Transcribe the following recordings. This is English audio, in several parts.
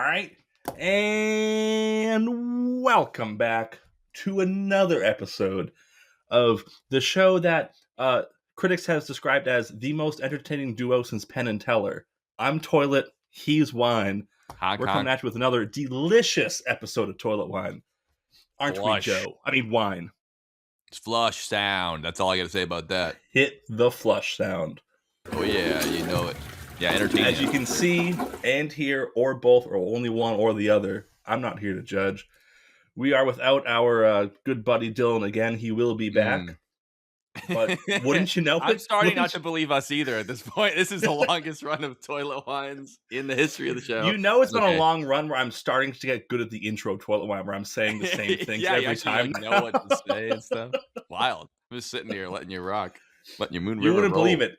right. And welcome back to another episode of the show that critics has described as the most entertaining duo since Penn and Teller. I'm Toilet, he's Wine. We're coming at you with another delicious episode of Toilet Wine. Aren't we, Joe? I mean, Wine. It's flush sound. That's all I got to say about that. Hit the flush sound. Oh, yeah, you know it. Yeah, entertaining. As you can see and hear, or both, or only one or the other, I'm not here to judge. We are without our good buddy Dylan again. He will be back. But wouldn't you know I'm starting not to believe us either at this point. This is the longest run of Toilet Wines in the history of the show. You know it's been a long run where I'm starting to get good at the intro Toilet Wine, where I'm saying the same things every time. You know what to say and stuff. Wild. I'm just sitting here letting you rock. Letting your moon river You wouldn't roll. believe it.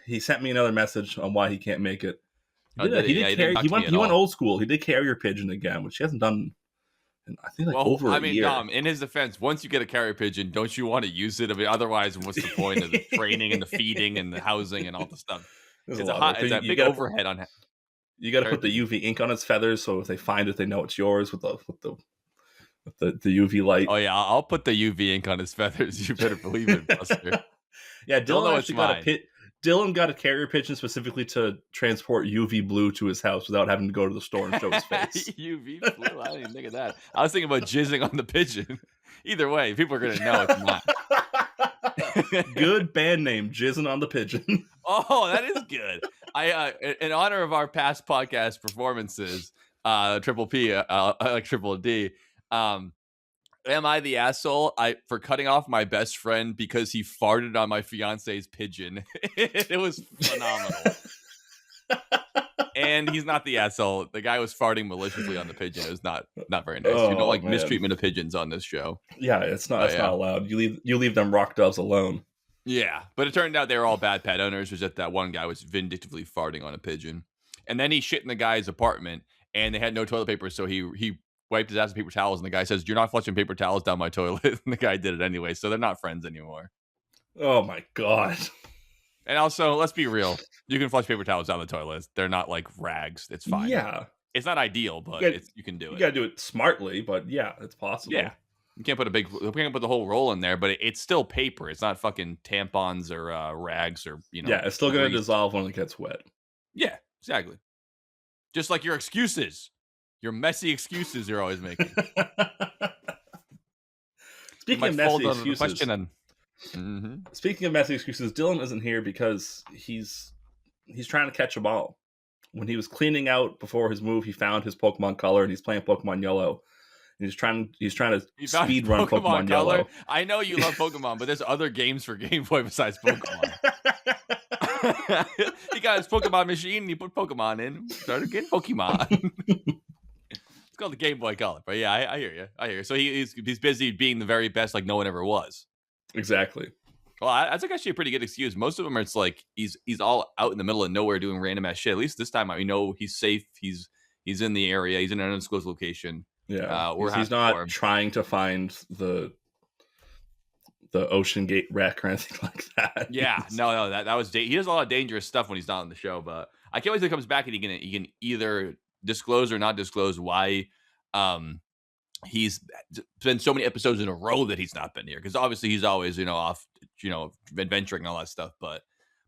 He sent me another message on why he can't make it. He went old school. He did carrier pigeon again, which he hasn't done in, I think, over a year. Dom, in his defense, once you get a carrier pigeon, don't you want to use it? I mean, otherwise, what's the point of the training and the feeding and the housing and all the stuff? It's a big overhead on. You got to put the UV ink on its feathers, so if they find it, they know it's yours with the UV light. Oh yeah, I'll put the UV ink on his feathers. You better believe it, Buster. Yeah, Dylan got a carrier pigeon specifically to transport UV blue to his house without having to go to the store and show his face. UV blue? I didn't even think of that. I was thinking about jizzing on the pigeon. Either way, people are going to know it's not. Good band name, Jizzing on the Pigeon. Oh, that is good. In honor of our past podcast performances, Triple P, like Triple D, am I the asshole for cutting off my best friend because he farted on my fiance's pigeon? It was phenomenal. And he's not the asshole. The guy was farting maliciously on the pigeon. It was not very nice. You don't like mistreatment of pigeons on this show. Yeah, it's not allowed. You leave them rock doves alone. Yeah, but it turned out they were all bad pet owners. It was just that one guy was vindictively farting on a pigeon. And then he shit in the guy's apartment, and they had no toilet paper, so he wiped his ass with paper towels, and the guy says, "You're not flushing paper towels down my toilet." And the guy did it anyway, so they're not friends anymore. Oh my god. And also, let's be real. You can flush paper towels down the toilet. They're not like rags. It's fine. Yeah. It's not ideal, but you can do it. You gotta do it smartly, but yeah, it's possible. Yeah. You can't put the whole roll in there, but it's still paper. It's not fucking tampons or rags or, Yeah, it's still going to dissolve when it gets wet. Yeah, exactly. Just like your excuses. Your messy excuses you're always making. Speaking of messy excuses, Speaking of messy excuses, Dylan isn't here because he's trying to catch a ball. When he was cleaning out before his move, he found his Pokemon Color and he's playing Pokemon Yellow. And he's trying to speed run Pokemon Yellow. I know you love Pokemon, but there's other games for Game Boy besides Pokemon. He got his Pokemon machine and he put Pokemon in. Started getting Pokemon. It's called the Game Boy Color. But yeah, I hear you. So he's busy being the very best like no one ever was. Exactly. Well, that's actually a pretty good excuse. Most of them are it's like he's all out in the middle of nowhere doing random ass shit. At least this time we know he's safe. He's in the area. He's in an undisclosed location. Yeah, he's not trying to find the Ocean Gate wreck or anything like that. Yeah, no, that was he does a lot of dangerous stuff when he's not on the show. But I can't wait till he comes back and he can either disclose or not disclose why he's been so many episodes in a row that he's not been here, because obviously he's always off adventuring and all that stuff. But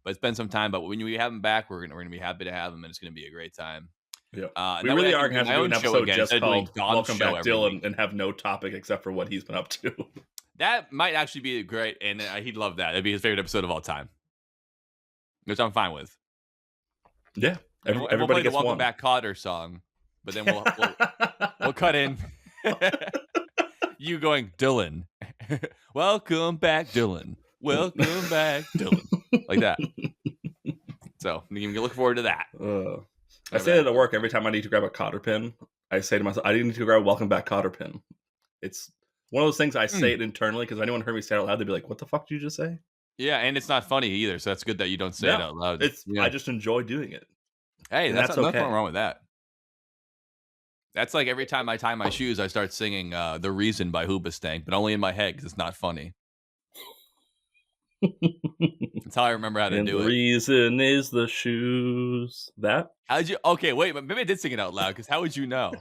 it's been some time. But when we have him back, we're gonna be happy to have him, and it's gonna be a great time. Yeah, we really are going to have to do an episode just called Welcome Back Dylan and have no topic except for what he's been up to. That might actually be great, and he'd love that. It'd be his favorite episode of all time, which I'm fine with. Yeah, everybody we'll play gets the Welcome one. Back Cotter song, but then we'll cut in you going, Dylan. Welcome back, Dylan. Welcome back, Dylan. Like that. So you can look forward to that. I say that at work every time I need to grab a cotter pin. I say to myself, I need to grab a Welcome Back cotter pin. It's one of those things I say it internally, because if anyone heard me say it out loud, they'd be like, what the fuck did you just say? Yeah, and it's not funny either, so that's good that you don't say it out loud. I just enjoy doing it. Hey, that's okay. Nothing wrong with that. That's like every time I tie my shoes, I start singing The Reason by Hoobastank, but only in my head because it's not funny. That's how I remember how to And do the it. reason is the shoes. That? How'd you? Okay, wait, but maybe I did sing it out loud. Because how would you know?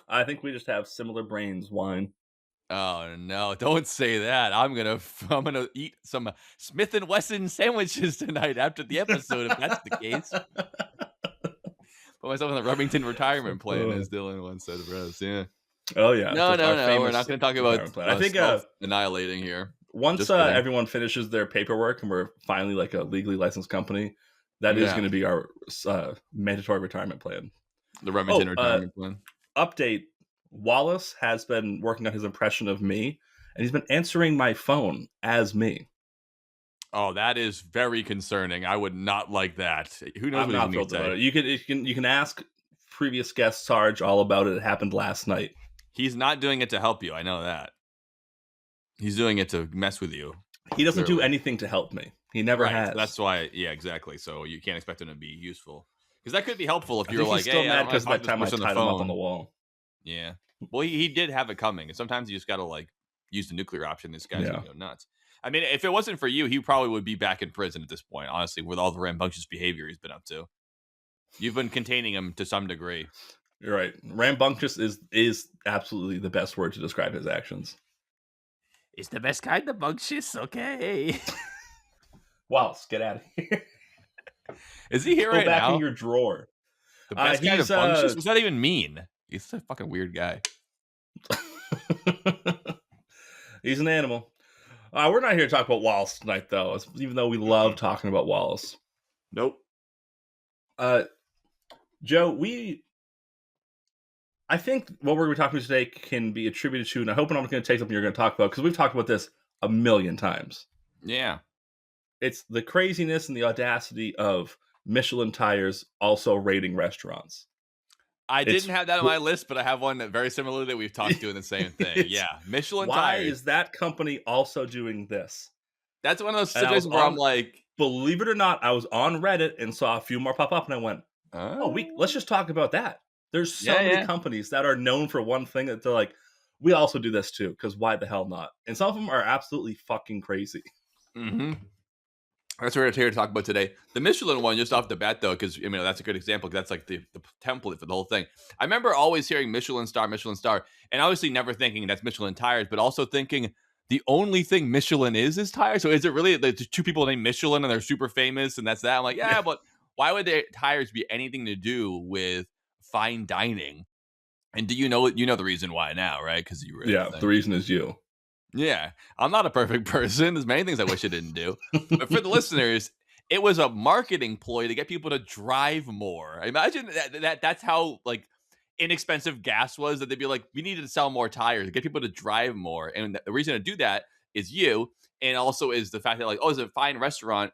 I think we just have similar brains, wine. Oh no! Don't say that. I'm gonna eat some Smith and Wesson sandwiches tonight after the episode. If that's the case, put myself on the Remington retirement plan, Uh, as Dylan once said for us. Yeah. oh yeah, No, our no, no. We're not famous going to talk about retirement plan. I think self annihilating here. once Just kidding. everyone finishes their paperwork and we're finally like a legally licensed company, that is Yeah, going to be our mandatory retirement plan. the Remington Oh, retirement plan. update: Wallace has been working on his impression of me, and he's been answering my phone as me. Oh, that is very concerning. I would not like that. Who knows I'm what he's not going thrilled to about say? it. You can ask previous guest Sarge all about it. It happened last night. He's not doing it to help you. I know that. He's doing it to mess with you. He doesn't do Clearly. anything to help me. He never Right. has. So that's why. Yeah, exactly. So you can't expect him to be useful because that could be helpful if I you're think like, he's still hey, I mad don't want because to of talk that to this time I person on tied the him up on phone. the wall. Yeah. Well, he did have it coming, and sometimes you just got to like use the nuclear option. This guy's gonna go nuts. I mean, if it wasn't for you, he probably would be back in prison at this point. Honestly, with all the rambunctious behavior he's been up to, you've been containing him to some degree. You're right. Rambunctious is absolutely the best word to describe his actions. It's the best kind of bunctious, okay? Wallace, get out of here. Is he here Go right back in now? your drawer. The best kind of He's bunctious? What's that even mean? He's a fucking weird guy. he's an animal. We're not here to talk about Wallace tonight, though, even though we love talking about Wallace. Nope. Joe, I think what we're going to be talking about today can be attributed to, and I hope I'm not going to take something you're going to talk about, because we've talked about this a million times. Yeah. It's the craziness and the audacity of Michelin tires also rating restaurants. I didn't have that on my list, but I have one that very similar that we've talked doing the same thing. Yeah. Michelin Why tires. is that company also doing this? That's one of those situations where I'm like, believe it or not, I was on Reddit and saw a few more pop up, and I went, let's just talk about that. There's so many companies that are known for one thing that they're like, we also do this too, because why the hell not? And some of them are absolutely fucking crazy. Mm-hmm. That's what we're here to talk about today. The Michelin one, just off the bat, though, because that's a good example. That's like the template for the whole thing. I remember always hearing Michelin star, and obviously never thinking that's Michelin tires, but also thinking the only thing Michelin is tires. So is it really there's two people named Michelin and they're super famous and that's that? I'm like, yeah, but why would their tires be anything to do with fine dining? And do you know the reason why now, right? Because you were the reason is you. Yeah, I'm not a perfect person. There's many things I wish I didn't do. But for the listeners, it was a marketing ploy to get people to drive more. Imagine that's how like inexpensive gas was, that they'd be like, we needed to sell more tires, get people to drive more. And the reason to do that is you, and also is the fact that like, oh, it's a fine restaurant,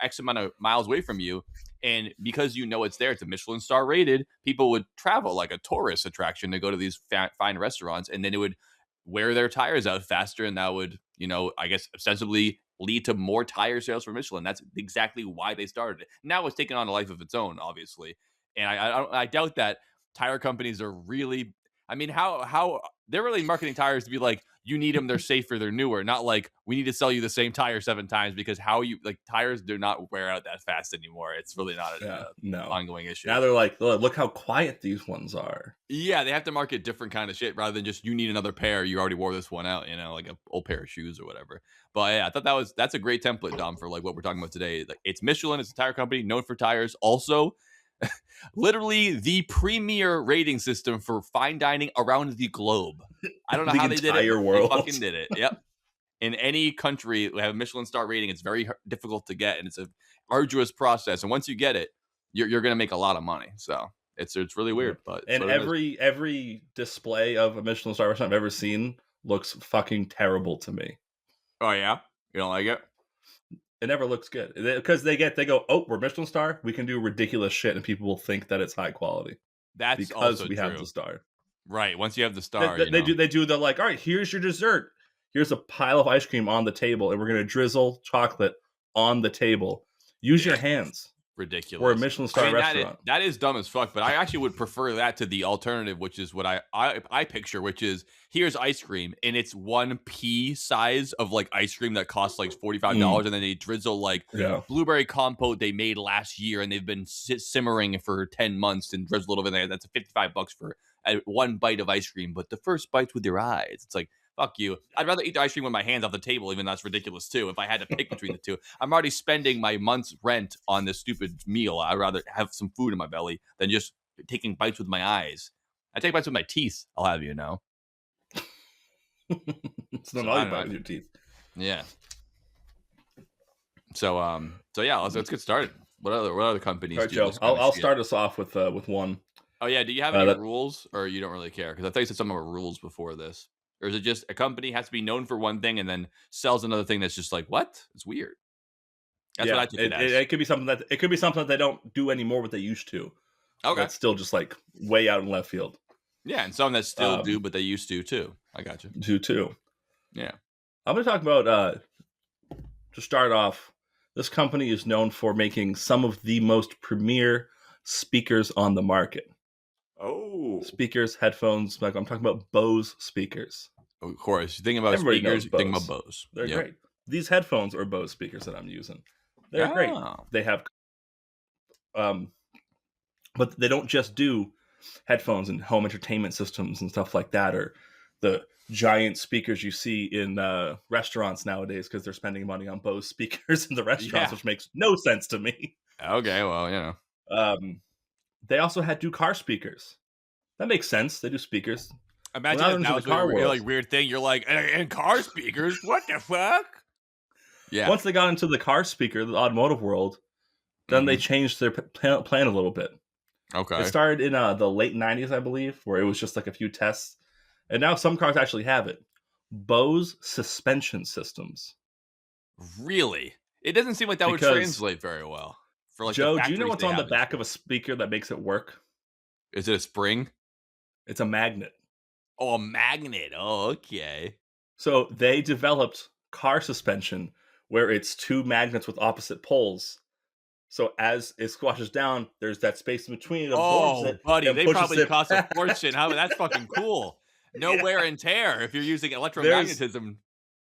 X amount of miles away from you. And because it's there, it's a Michelin star rated, people would travel like a tourist attraction to go to these fine restaurants, and then it would wear their tires out faster, and that would, I guess ostensibly lead to more tire sales for Michelin. That's exactly why they started it. Now it's taken on a life of its own, obviously, and I doubt that tire companies are really. I mean, how they're really marketing tires to be like, you need them, they're safer, they're newer, not like we need to sell you the same tire 7 times, because tires do not wear out that fast anymore. It's really not an ongoing issue. Now they're like, look how quiet these ones are. Yeah, they have to market different kind of shit rather than just, you need another pair, you already wore this one out, like an old pair of shoes or whatever. But yeah, I thought that's a great template, Dom, for like what we're talking about today. Like, it's Michelin, it's a tire company known for tires. Also, literally the premier rating system for fine dining around the globe. I don't know how they did it. World. They fucking did it. Yep. In any country we have a Michelin star rating, it's very difficult to get, and it's an arduous process. And once you get it, you're going to make a lot of money. So it's really weird. But and every display of a Michelin star restaurant I've ever seen looks fucking terrible to me. Oh yeah, you don't like it? It never looks good because they go, oh, we're Michelin star, we can do ridiculous shit, and people will think that it's high quality. That's because also we true. have the star. Right. Once you have the star, they do the like, all right, here's your dessert. Here's a pile of ice cream on the table, and we're gonna drizzle chocolate on the table. Use your hands. ridiculous. Or a Michelin star restaurant. That is dumb as fuck, but I actually would prefer that to the alternative, which is what I picture, which is here's ice cream and it's one pea size of like ice cream that costs like $45 and then they drizzle like blueberry compote they made last year and they've been simmering for 10 months and drizzle over there. That's $55 for one bite of ice cream, but the first bite's with your eyes. It's like, fuck you. I'd rather eat the ice cream with my hands off the table, even though that's ridiculous too. If I had to pick between the two, I'm already spending my month's rent on this stupid meal. I'd rather have some food in my belly than just taking bites with my eyes. I take bites with my teeth, I'll have you know. It's not all you bite with your teeth. Yeah. So yeah, let's get started. What other companies? All right, Joe. I'll start us off with one. Oh yeah, do you have any rules, or you don't really care? Because I thought you said some of our rules before this. Or is it just a company has to be known for one thing and then sells another thing that's just like, what? It's weird. That's what I took it as. It could be something that they don't do anymore, but they used to. Okay, it's still just like way out in left field. Yeah, and some that still do, but they used to too. I got you. Do too. Yeah, I'm going to talk about. To start off, this company is known for making some of the most premier speakers on the market. Oh, speakers, headphones. Like I'm talking about Bose speakers. Of course, you think about speakers, you think about Bose. They're great. These headphones are Bose speakers that I'm using. They're great. They have, but they don't just do headphones and home entertainment systems and stuff like that, or the giant speakers you see in restaurants nowadays because they're spending money on Bose speakers in the restaurants, which makes no sense to me. Okay, well, you know. They also do car speakers. That makes sense. They do speakers. Imagine that was a really weird thing. You're like, and car speakers? What the fuck? Yeah. Once they got into the car speaker, the automotive world, then they changed their plan a little bit. Okay. It started in the late 90s, I believe, where it was just like a few tests. And now some cars actually have it. Bose suspension systems. Really? It doesn't seem like that would translate very well. For like Joe, do you know what's on the back of a speaker that makes it work? Is it a spring? It's a magnet. Oh, a magnet. Oh, okay. So they developed car suspension where it's two magnets with opposite poles. So as it squashes down, there's that space in between. Buddy, they probably cost a fortune. That's fucking cool. No wear and tear if you're using electromagnetism.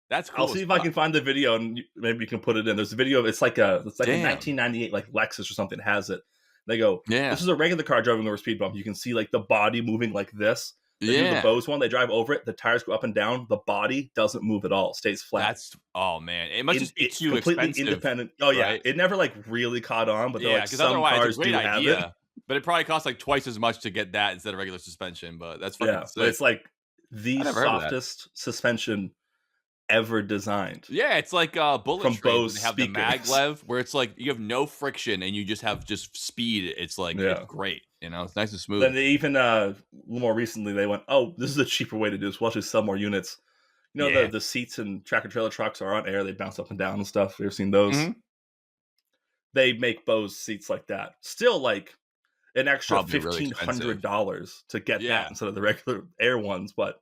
That's cool. I'll see if I can find the video and maybe you can put it in. There's a video. It's like a 1998 like Lexus or something has it. They go, this is a regular car driving over a speed bump. You can see like the body moving like this. They do the Bose one. They drive over it. The tires go up and down. The body doesn't move at all. Stays flat. Man. It must just be too completely expensive, independent. Oh yeah, right? It never like really caught on, but like some cars do have it. But it probably costs like twice as much to get that instead of regular suspension. But that's fucking sick. But it's like the softest suspension ever designed. Yeah, it's like bullet trains. They have speakers. The maglev where it's like you have no friction and you just have speed. It's like it's great. You know, it's nice and smooth. Then they even a little more recently they went, this is a cheaper way to do this. We'll actually sell more units. You know, the seats in tractor trailer trucks are on air. They bounce up and down and stuff. You ever seen those? Mm-hmm. They make Bose seats like that. Still like an extra $1,500 to get that instead of the regular air ones, but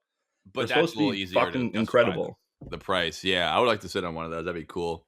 that's supposed to be fucking incredible. The price, I would like to sit on one of those. That'd be cool.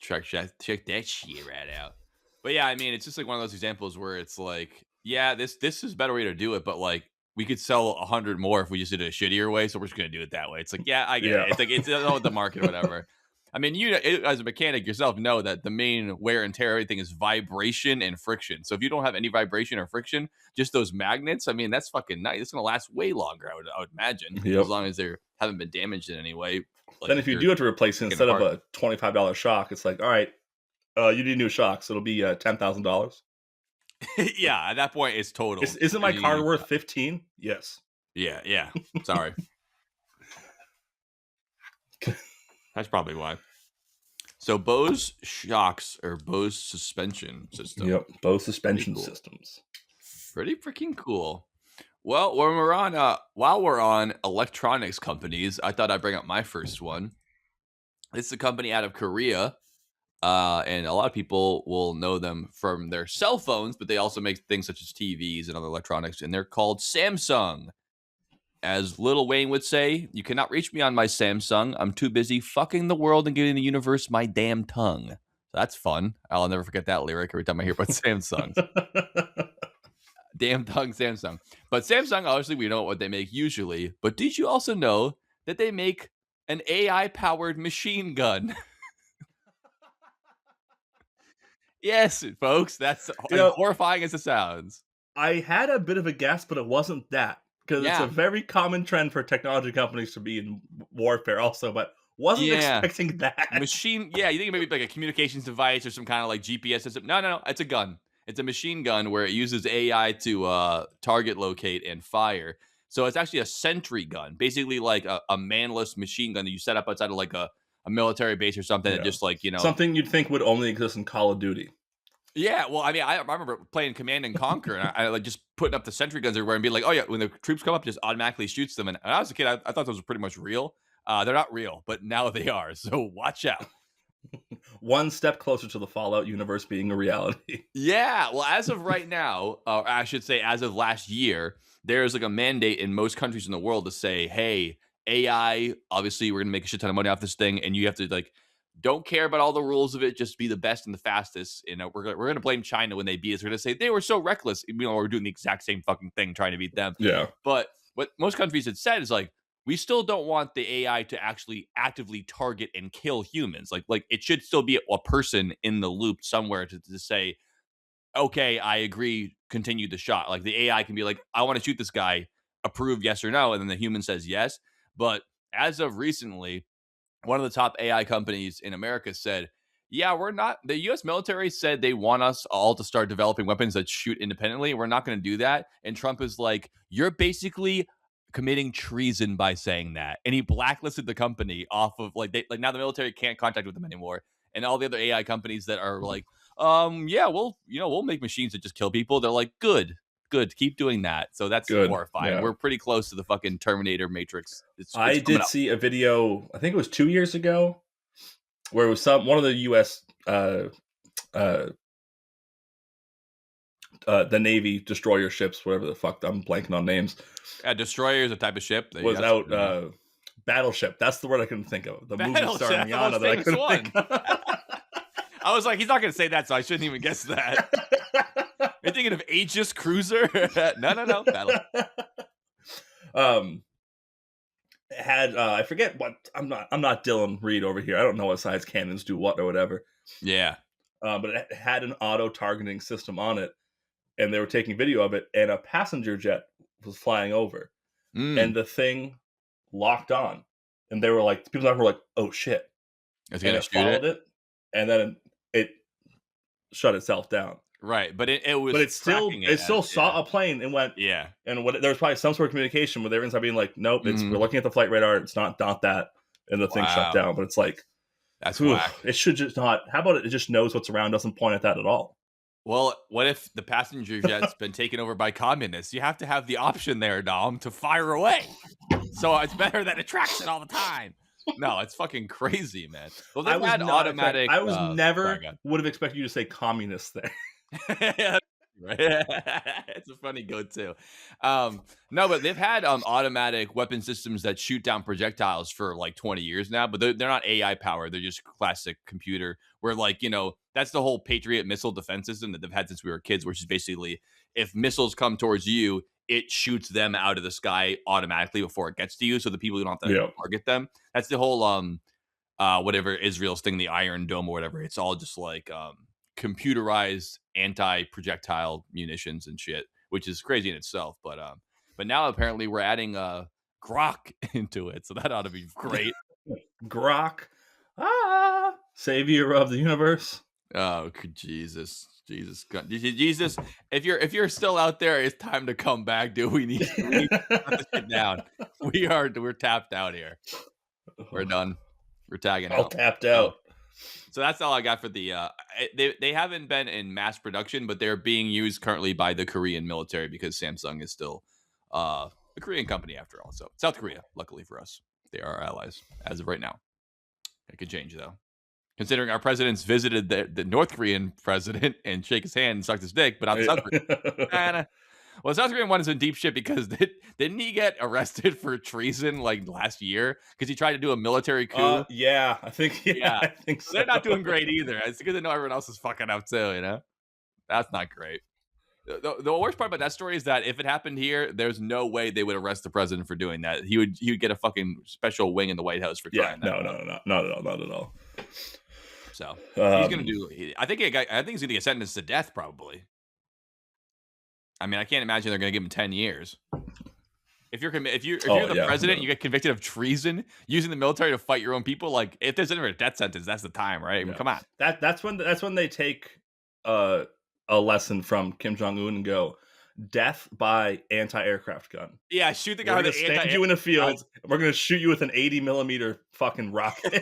Check that shit right out. But yeah, I mean, it's just like one of those examples where it's like, this is a better way to do it, but like we could sell 100 more if we just did it a shittier way. So we're just gonna do it that way. It's like, I get it. It's like it's all the market or whatever. I mean, you as a mechanic yourself know that the main wear and tear everything is vibration and friction. So if you don't have any vibration or friction, just those magnets, I mean, that's fucking nice. It's gonna last way longer. I would imagine, as long as they haven't been damaged in any way. Like then if you do have to replace it instead of a $25 shock, it's like, all right, you need new shocks. It'll be $10,000. At that point, it's total. Isn't my car worth 15? Yes. Yeah. Sorry. That's probably why. So Bose shocks or Bose suspension system. Yep, Bose suspension systems. Pretty freaking cool. Well, when while we're on electronics companies, I thought I'd bring up my first one. It's a company out of Korea, and a lot of people will know them from their cell phones, but they also make things such as TVs and other electronics, and they're called Samsung. As Lil Wayne would say, you cannot reach me on my Samsung. I'm too busy fucking the world and giving the universe my damn tongue. So That's fun. I'll never forget that lyric every time I hear about Samsungs. Damn tongue Samsung. But Samsung, obviously, we know what they make usually. But did you also know that they make an AI powered machine gun? Yes, folks, that's You as know, horrifying as it sounds. I had a bit of a guess, but it wasn't that, because it's a Yeah. very common trend for technology companies to be in warfare also, but wasn't Yeah. expecting that. Machine, yeah, you think maybe like a communications device or some kind of like GPS system. No, no, no, it's a gun. It's a machine gun where it uses AI to target locate and fire. So it's actually a sentry gun, basically like a manless machine gun that you set up outside of like a military base or something that Yeah. just like, Something you'd think would only exist in Call of Duty. yeah, well, I mean, I remember playing Command and Conquer, and I like just putting up the sentry guns everywhere and being like, "Oh yeah," when the troops come up, just automatically shoots them. And when I was a kid, I thought those were pretty much real. They're not real, but now they are. So watch out. One step closer to the Fallout universe being a reality. Yeah, well, as of right now, or I should say, as of last year, there's like a mandate in most countries in the world to say, "Hey, AI, obviously, we're gonna make a shit ton of money off this thing, and you have to like." Don't care about all the rules of it. Just be the best and the fastest. You know, we're gonna blame China when they beat us. We're gonna say they were so reckless. You know, we're doing the exact same fucking thing trying to beat them. Yeah. But what most countries had said is like, we still don't want the AI to actually actively target and kill humans. Like it should still be a person in the loop somewhere to say, okay, I agree, continue the shot. Like the AI can be like, I want to shoot this guy, approve yes or no, and then the human says yes. But as of recently, one of the top AI companies in America said, yeah, we're not, the US military said they want us all to start developing weapons that shoot independently. We're not going to do that. And Trump is like, you're basically committing treason by saying that. And he blacklisted the company off of like now the military can't contact with them anymore. And all the other AI companies that are like, yeah, we'll make machines that just kill people. They're like, good, keep doing that. So that's Good. horrifying. Yeah. We're pretty close to the fucking Terminator Matrix. It's I coming did up. see a video, I think it was 2 years ago, where it was one of the U.S. Uh, the Navy destroyer ships, whatever the fuck, I'm blanking on names, Yeah, destroyer is a type of ship. was out. Battleship. That's the word I couldn't think of. The movie Battleship, starring that's the most Rihanna that I famous couldn't one. think of. I was like, he's not going to say that, so I shouldn't even guess that. You're thinking of Aegis Cruiser? No. Battleship. um, had I forget what, I'm not Dylan Reed over here. I don't know what size cannons do what or whatever. Yeah. But it had an auto targeting system on it, and they were taking video of it, and a passenger jet was flying over, Mm. and the thing locked on, and they were like, people were like, "Oh shit!" It's And going to it shoot it. followed it, and then it shut itself down. Right, but it was But tracking it it still as, saw a plane and went, yeah. and what there was probably some sort of communication where they were inside being like, "Nope, we're Mhm. looking at the flight radar. It's not that," and the thing shut Wow. down. But it's like, That's whew, whack. it should just not. How about it just knows what's around, doesn't point at that at all? Well, what if the passenger jet's been taken over by communists? You have to have the option there, Dom, to fire away. So it's better that it tracks it all the time. No, it's fucking crazy, man. Well, I they've was had not. automatic. I was Sorry, never go would have expected you to say communist there. ahead. Right. It's a funny go-to. No, but they've had automatic weapon systems that shoot down projectiles for like 20 years now, but they're not AI powered. They're just classic computer where like, that's the whole Patriot missile defense system that they've had since we were kids, which is basically if missiles come towards you, it shoots them out of the sky automatically before it gets to you. So the people who don't have to Yeah, target them. That's the whole whatever Israel's thing, the Iron Dome or whatever. It's all just like computerized anti-projectile munitions and shit, which is crazy in itself. But now apparently we're adding Grok into it, so that ought to be great. Grok, savior of the universe. Oh Jesus! If you're still out there, it's time to come back, dude. We need to shut this shit down. We're tapped out here. We're done. We're tagging All out. tapped So, out. so that's all I got for the. They haven't been in mass production, but they're being used currently by the Korean military because Samsung is still a Korean company after all. So South Korea, luckily for us, they are our allies as of right now. It could change though, considering our presidents visited the North Korean president and shake his hand and sucked his dick, but not the South Korean. Nah. Well, South Korean one is in deep shit because didn't he get arrested for treason like last year because he tried to do a military coup? Yeah, I think Yeah, I think so so. they're not doing great either. It's good to know everyone else is fucking up too. That's not great. The worst part about that story is that if it happened here, there's no way they would arrest the president for doing that. He would get a fucking special wing in the White House for Yeah, trying that no, out. no, no, not at all, not at all. So he's gonna Um, do. I think he's gonna get sentenced to death probably. I mean, I can't imagine they're gonna give him 10 years. If you're oh the yeah, president, no. you get convicted of treason using the military to fight your own people. Like if there's ever a death sentence, that's the time, right? I mean, Yeah. come on. That's when they take uh, a lesson from Kim Jong Un and go death by anti-aircraft gun. Yeah, shoot the guy We're with gonna the stand anti. you in a field. And we're gonna shoot you with an 80 millimeter fucking rocket.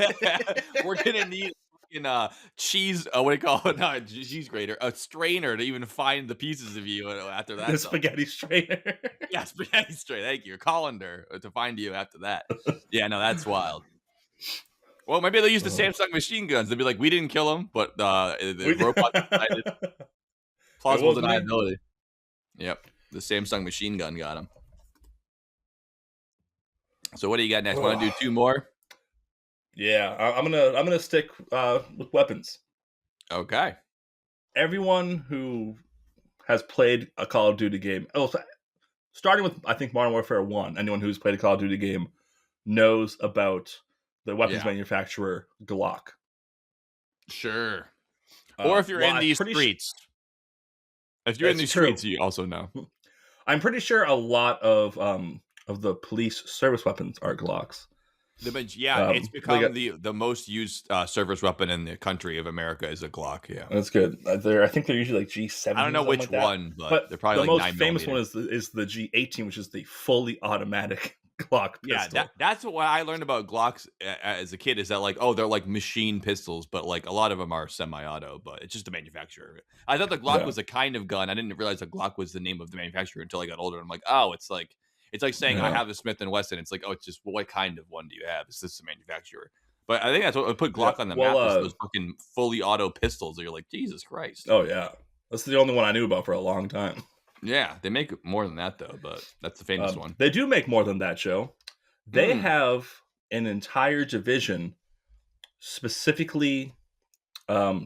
We're gonna need fucking cheese. What do you call it? Not a cheese grater, a strainer to even find the pieces of you after The that's all. spaghetti strainer. Yeah, spaghetti strainer. Thank you, a colander to find you after that. Yeah, no, that's wild. Well, maybe they'll use the Samsung machine guns. They'll be like, we didn't kill him, but the robot decided. It Plausible wasn't me. deniability. Yep, the Samsung machine gun got him. So what do you got next? Want to do two more? Yeah, I'm gonna stick with weapons. Okay. Everyone who has played a Call of Duty game, starting with I think Modern Warfare 1, anyone who's played a Call of Duty game knows about the weapons Yeah. manufacturer Glock. Sure. Or if you're in these streets. If you're in these streets, you also know. I'm pretty sure a lot of the police service weapons are Glocks. It's become the most used service weapon in the country of America is a Glock. Yeah, that's good. I think they're usually like G7. I don't know which one, but they're probably the like most famous one is the G18, which is the fully automatic Glock pistol. Yeah, that's what I learned about Glocks as a kid. Is that like, oh, they're like machine pistols, but like a lot of them are semi-auto. But it's just the manufacturer. I thought the Glock was a kind of gun. I didn't realize the Glock was the name of the manufacturer until I got older. I'm like, oh, it's like saying I have a Smith and Wesson. It's like, oh, it's just what kind of one do you have? Is this the manufacturer? But I think that's what put Glock on the map. Is those fucking fully auto pistols that you're like, Jesus Christ. Oh yeah, that's the only one I knew about for a long time. Yeah, they make more than that though, but that's the famous one. They do make more than that, Joe. They have an entire division specifically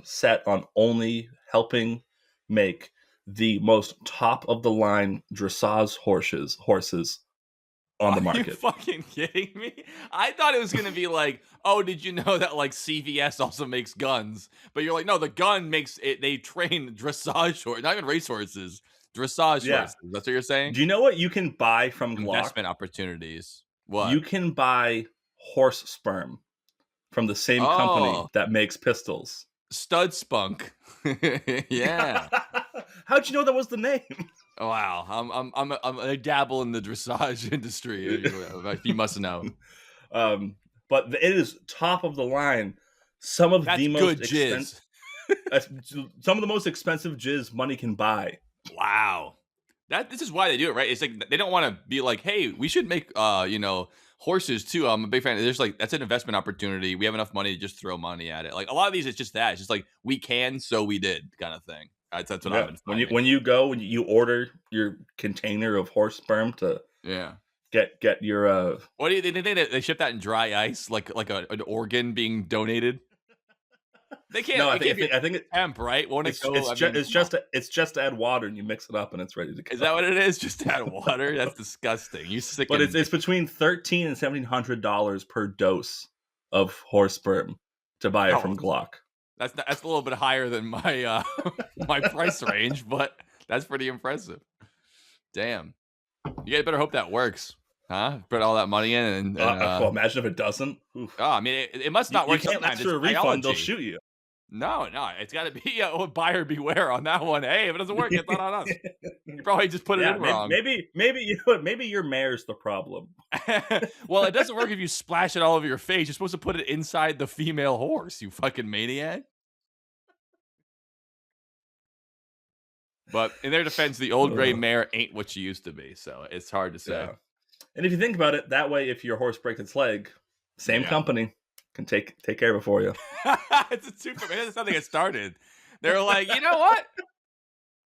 set on only helping make the most top of the line dressage horses on the market. Are you fucking kidding me? I thought it was gonna be like, oh, did you know that like CVS also makes guns? But you're like, no, the gun makes it. They train dressage horses, not even racehorses, dressage horses. That's what you're saying. Do you know what you can buy from Glock? Investment opportunities. What? You can buy horse sperm from the same company that makes pistols. Stud Spunk. Yeah. How'd you know that was the name? Wow, I dabble in the dressage industry. You must know. But it is top of the line. Some of the most expensive. Some of the most expensive jizz money can buy. Wow. This is why they do it, right? It's like they don't want to be like, hey, we should make horses too. I'm a big fan. There's like that's an investment opportunity. We have enough money to just throw money at it. Like a lot of these, it's just that. It's just like we can, so we did kind of thing. That's what I've been finding. When you order your container of horse sperm to get your what do you think they ship that in dry ice like an organ being donated? They can't. No, I think it's hemp, right? Won't it go? It's just to add water and you mix it up and it's ready to go. Is that what it is? Just to add water? That's disgusting. You sick. But it's between $1,300 and $1,700 per dose of horse sperm to buy it from Glock. That's a little bit higher than my my price range, but that's pretty impressive. Damn, you guys better hope that works, huh? Put all that money in, and well, imagine if it doesn't. Oof. Oh, I mean, it must not work. You can't ask for a refund; they'll shoot you. No, it's got to be buyer beware on that one. Hey, if it doesn't work, it's not on us. You probably just put it in wrong. Maybe your mayor's the problem. Well, it doesn't work if you splash it all over your face. You're supposed to put it inside the female horse. You fucking maniac. But in their defense, the old gray mare ain't what she used to be, so it's hard to say. Yeah. And if you think about it, that way, if your horse breaks its leg, same company can take care of it for you. It's a super. That's something that started. They're like, you know what?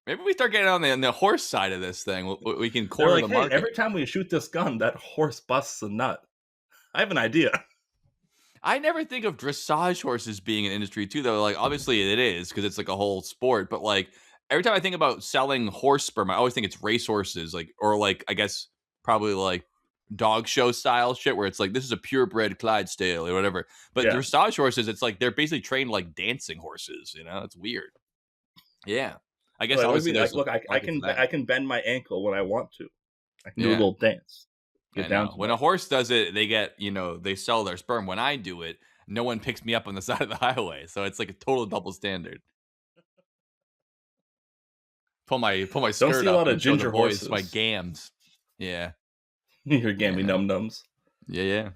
Maybe we start getting on the horse side of this thing. We can They're corner like, the hey, market. every time we shoot this gun, that horse busts a nut. I have an idea. I never think of dressage horses being an industry too, though. Like, obviously it is because it's like a whole sport. But like every time I think about selling horse sperm, I always think it's race horses, like or like I guess probably like dog show style shit where it's like this is a purebred Clydesdale or whatever. But Yeah. dressage horses, it's like they're basically trained like dancing horses. You know, it's weird. Yeah, I guess Like, obviously there's a look, I market for can that. I can bend my ankle when I want to. I can do a Yeah. little dance. I Get down know. to When that. a horse does it, they get, they sell their sperm. When I do it, no one picks me up on the side of the highway. So it's like a total double standard. Pull my Don't see skirt a up lot of and show the ginger boys my horses. gams. Yeah. Your gammy Yeah. num nums. Yeah.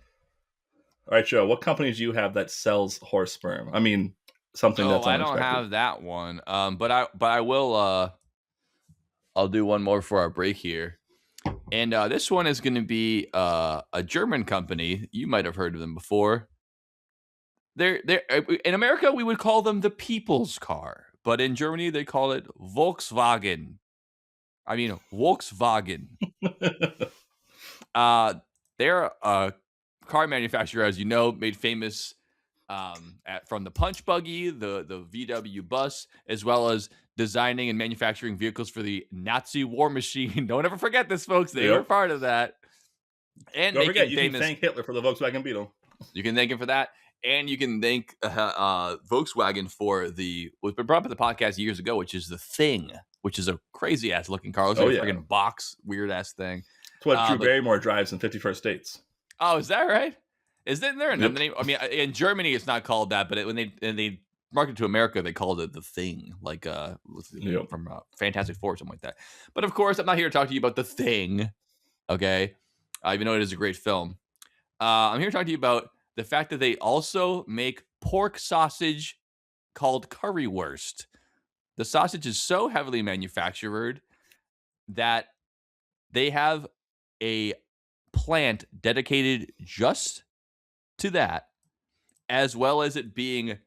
All right, Joe. What company do you have that sells horse sperm? I mean, something Oh, that's I don't unexpected. have that one. But I will I'll do one more for our break here. And this one is going to be a German company. You might have heard of them before. They're in America we would call them the people's car, but in Germany they call it Volkswagen. I mean Volkswagen. Uh, they're a car manufacturer, as you know, made famous from the punch buggy, the VW bus, as well as designing and manufacturing vehicles for the Nazi war machine. Don't ever forget this, folks. They were Yep. part of that. And Don't forget, making you can famous. thank Hitler for the Volkswagen Beetle. You can thank him for that. And you can thank Volkswagen for what's been brought up in the podcast years ago, which is the Thing, which is a crazy ass looking car. It's like a freaking box, weird ass thing. It's what Drew But Barrymore drives in 51st States. oh, is that right? Isn't there another Yep. name? I mean, in Germany it's not called that, but when they marketed to America, they called it the Thing, like Yep. from Fantastic Four or something like that. But of course, I'm not here to talk to you about the Thing. Okay, even though it is a great film, I'm here to talk to you about the fact that they also make pork sausage called currywurst. The sausage is so heavily manufactured that they have a plant dedicated just to that, as well as it being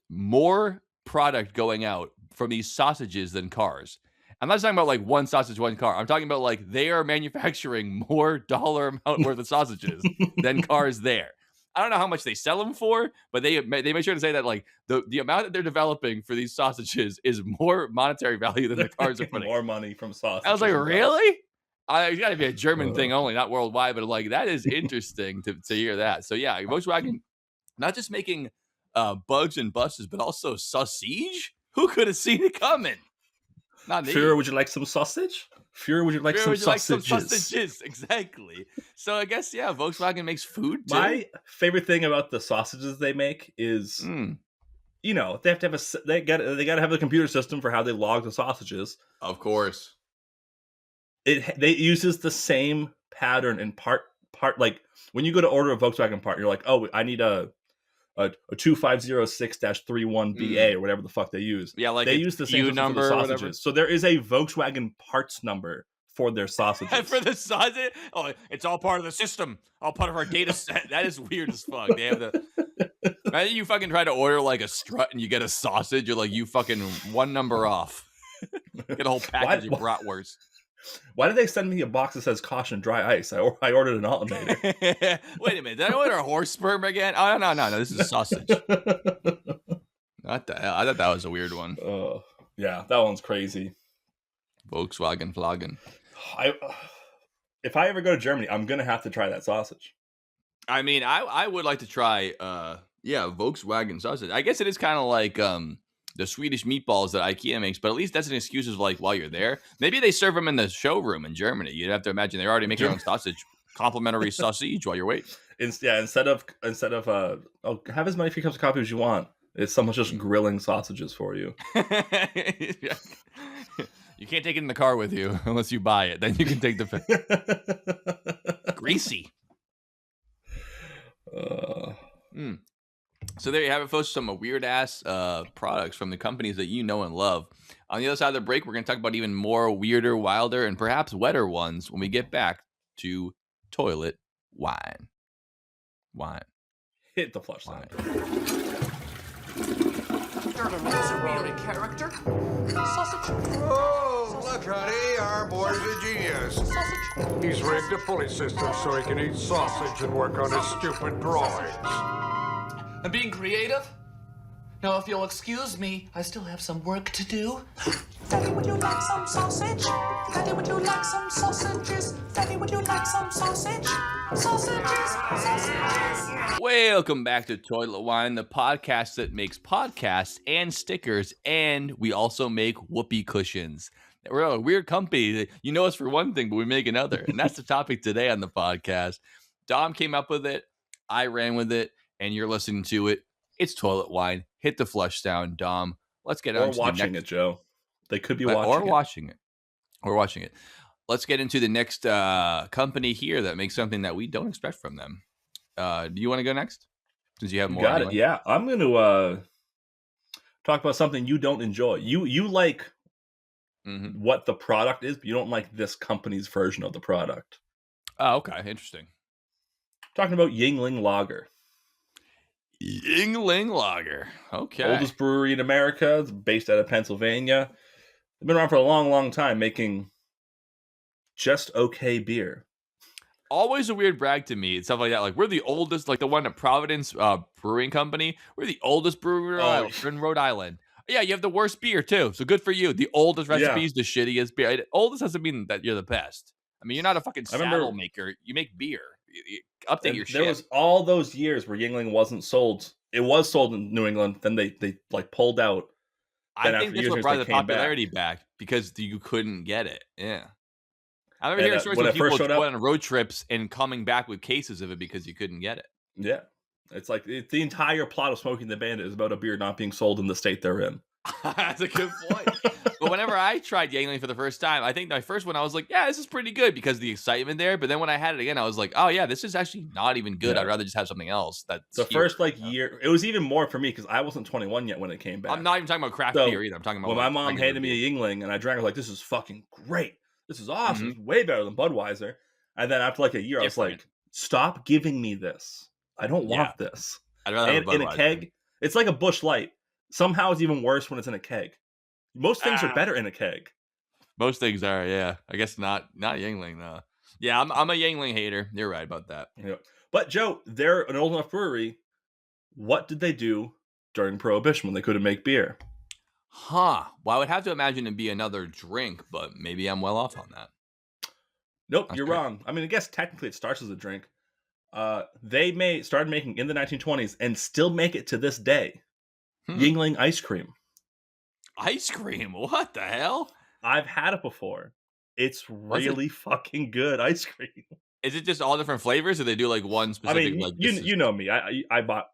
more product going out from these sausages than cars. I'm not just talking about like one sausage, one car. I'm talking about like they are manufacturing more dollar amount worth of sausages than cars there. I don't know how much they sell them for, but they make sure to say that like the amount that they're developing for these sausages is more monetary value than the cars are putting. More money from sausages. I was like, really? It's got to be a German thing only, not worldwide. But like that is interesting to hear that. So yeah, Volkswagen not just making bugs and buses, but also sausage. Who could have seen it coming? Not me. Führer, would you like some sausage? Führer, would you like some sausages? Like some sausages? Exactly. So I guess yeah, Volkswagen makes food too. My favorite thing about the sausages they make is, you know, they have to have they got to have a computer system for how they log the sausages. Of course. They uses the same pattern in part like when you go to order a Volkswagen part, you're like, oh, I need a 2506-31BA or whatever the fuck they use. Yeah, like they use the same system for the sausages. So there is a Volkswagen parts number for their sausages. For the sausage? Oh, it's all part of the system. All part of our data set. That is weird as fuck. They have imagine you fucking try to order like a strut and you get a sausage. You're like, you fucking one number off. Get a whole package of bratwurst. Why did they send me a box that says caution dry ice? I ordered an alternator. Wait a minute. Did I order a horse sperm again? Oh, no. This is a sausage. What the hell? I thought that was a weird one. Yeah, that one's crazy. Volkswagen Flaggen. If I ever go to Germany, I'm going to have to try that sausage. I mean, I would like to try, Volkswagen sausage. I guess it is kind of like the Swedish meatballs that IKEA makes, but at least that's an excuse of like while you're there. Maybe they serve them in the showroom in Germany. You'd have to imagine they're already making their own sausage, complimentary sausage while you're waiting. Instead of have as many free cups of coffee as you want. It's someone just grilling sausages for you. You can't take it in the car with you unless you buy it. Then you can take the greasy. So there you have it, folks. Some weird ass products from the companies that you know and love. On the other side of the break, we're going to talk about even more weirder, wilder, and perhaps wetter ones when we get back to toilet wine. Wine. Hit the flush line. character. Who's a really character? Sausage. Oh, look, honey, our boy's a genius. Sausage. He's rigged a pulley system so he can eat sausage and work on his stupid drawings. I'm being creative. Now, if you'll excuse me, I still have some work to do. Daddy, would you like some sausage? Daddy, would you like some sausages? Daddy, would you like some sausage? Sausages, sausages. Welcome back to Toilet Wine, the podcast that makes podcasts and stickers, and we also make whoopee cushions. We're a weird company. You know us for one thing, but we make another. And that's the topic today on the podcast. Dom came up with it. I ran with it, and you're listening to it. It's Toilet Wine. Hit the flush sound, Dom. Let's get on to watching the next... it, Joe. They could be watching or watching it. Or watching it. Let's get into the next company here that makes something that we don't expect from them. Do you want to go next? Since you have more. Got it. Yeah, I'm going to talk about something you don't enjoy. You like what the product is, but you don't like this company's version of the product. Oh, okay. Interesting. Talking about Yuengling Lager. Yuengling Lager. Okay. Oldest brewery in America. It's based out of Pennsylvania. They've been around for a long, long time making just okay beer. Always a weird brag to me and stuff like that. Like, we're the oldest, like the one at Providence Brewing Company. We're the oldest brewery in Rhode Island. Yeah, you have the worst beer too. So good for you. The oldest recipes, the shittiest beer. Oldest doesn't mean that you're the best. I mean, you're not a fucking saddle maker. You make beer. You update your shit. There was all those years where Yuengling wasn't sold. It was sold in New England. Then they like pulled out. I think that's what brought the popularity back because you couldn't get it. Yeah. I remember hearing stories of people going on road trips and coming back with cases of it because you couldn't get it. Yeah. It's like the entire plot of Smoking the Bandit is about a beer not being sold in the state they're in. That's a good point. But whenever I tried Yuengling for the first time, I think my first one, I was like, yeah, this is pretty good because of the excitement there. But then when I had it again, I was like, oh, yeah, this is actually not even good. Yeah. I'd rather just have something else. First year, it was even more for me because I wasn't 21 yet when it came back. I'm not even talking about craft beer either. I'm talking about when my mom handed me a Yuengling and I drank, I was like, this is fucking great. This is awesome. It's way better than Budweiser. And then after like a year, I was like, stop giving me this. I don't want this. I'd rather have in a keg. It's like a Busch Light. Somehow it's even worse when it's in a keg. Most things are better in a keg. Most things are, yeah. I guess not Yuengling though. Yeah, I'm a Yuengling hater. You're right about that. Yeah. But Joe, they're an old enough brewery. What did they do during Prohibition when they couldn't make beer? Huh. Well, I would have to imagine it'd be another drink, but maybe I'm well off on that. Nope, you're wrong. I mean, I guess technically it starts as a drink. They started making in the 1920s and still make it to this day. Yuengling ice cream. Ice cream? What the hell? I've had it before. It's really fucking good ice cream. Is it just all different flavors, or they do like one specific? I mean, you know me. I bought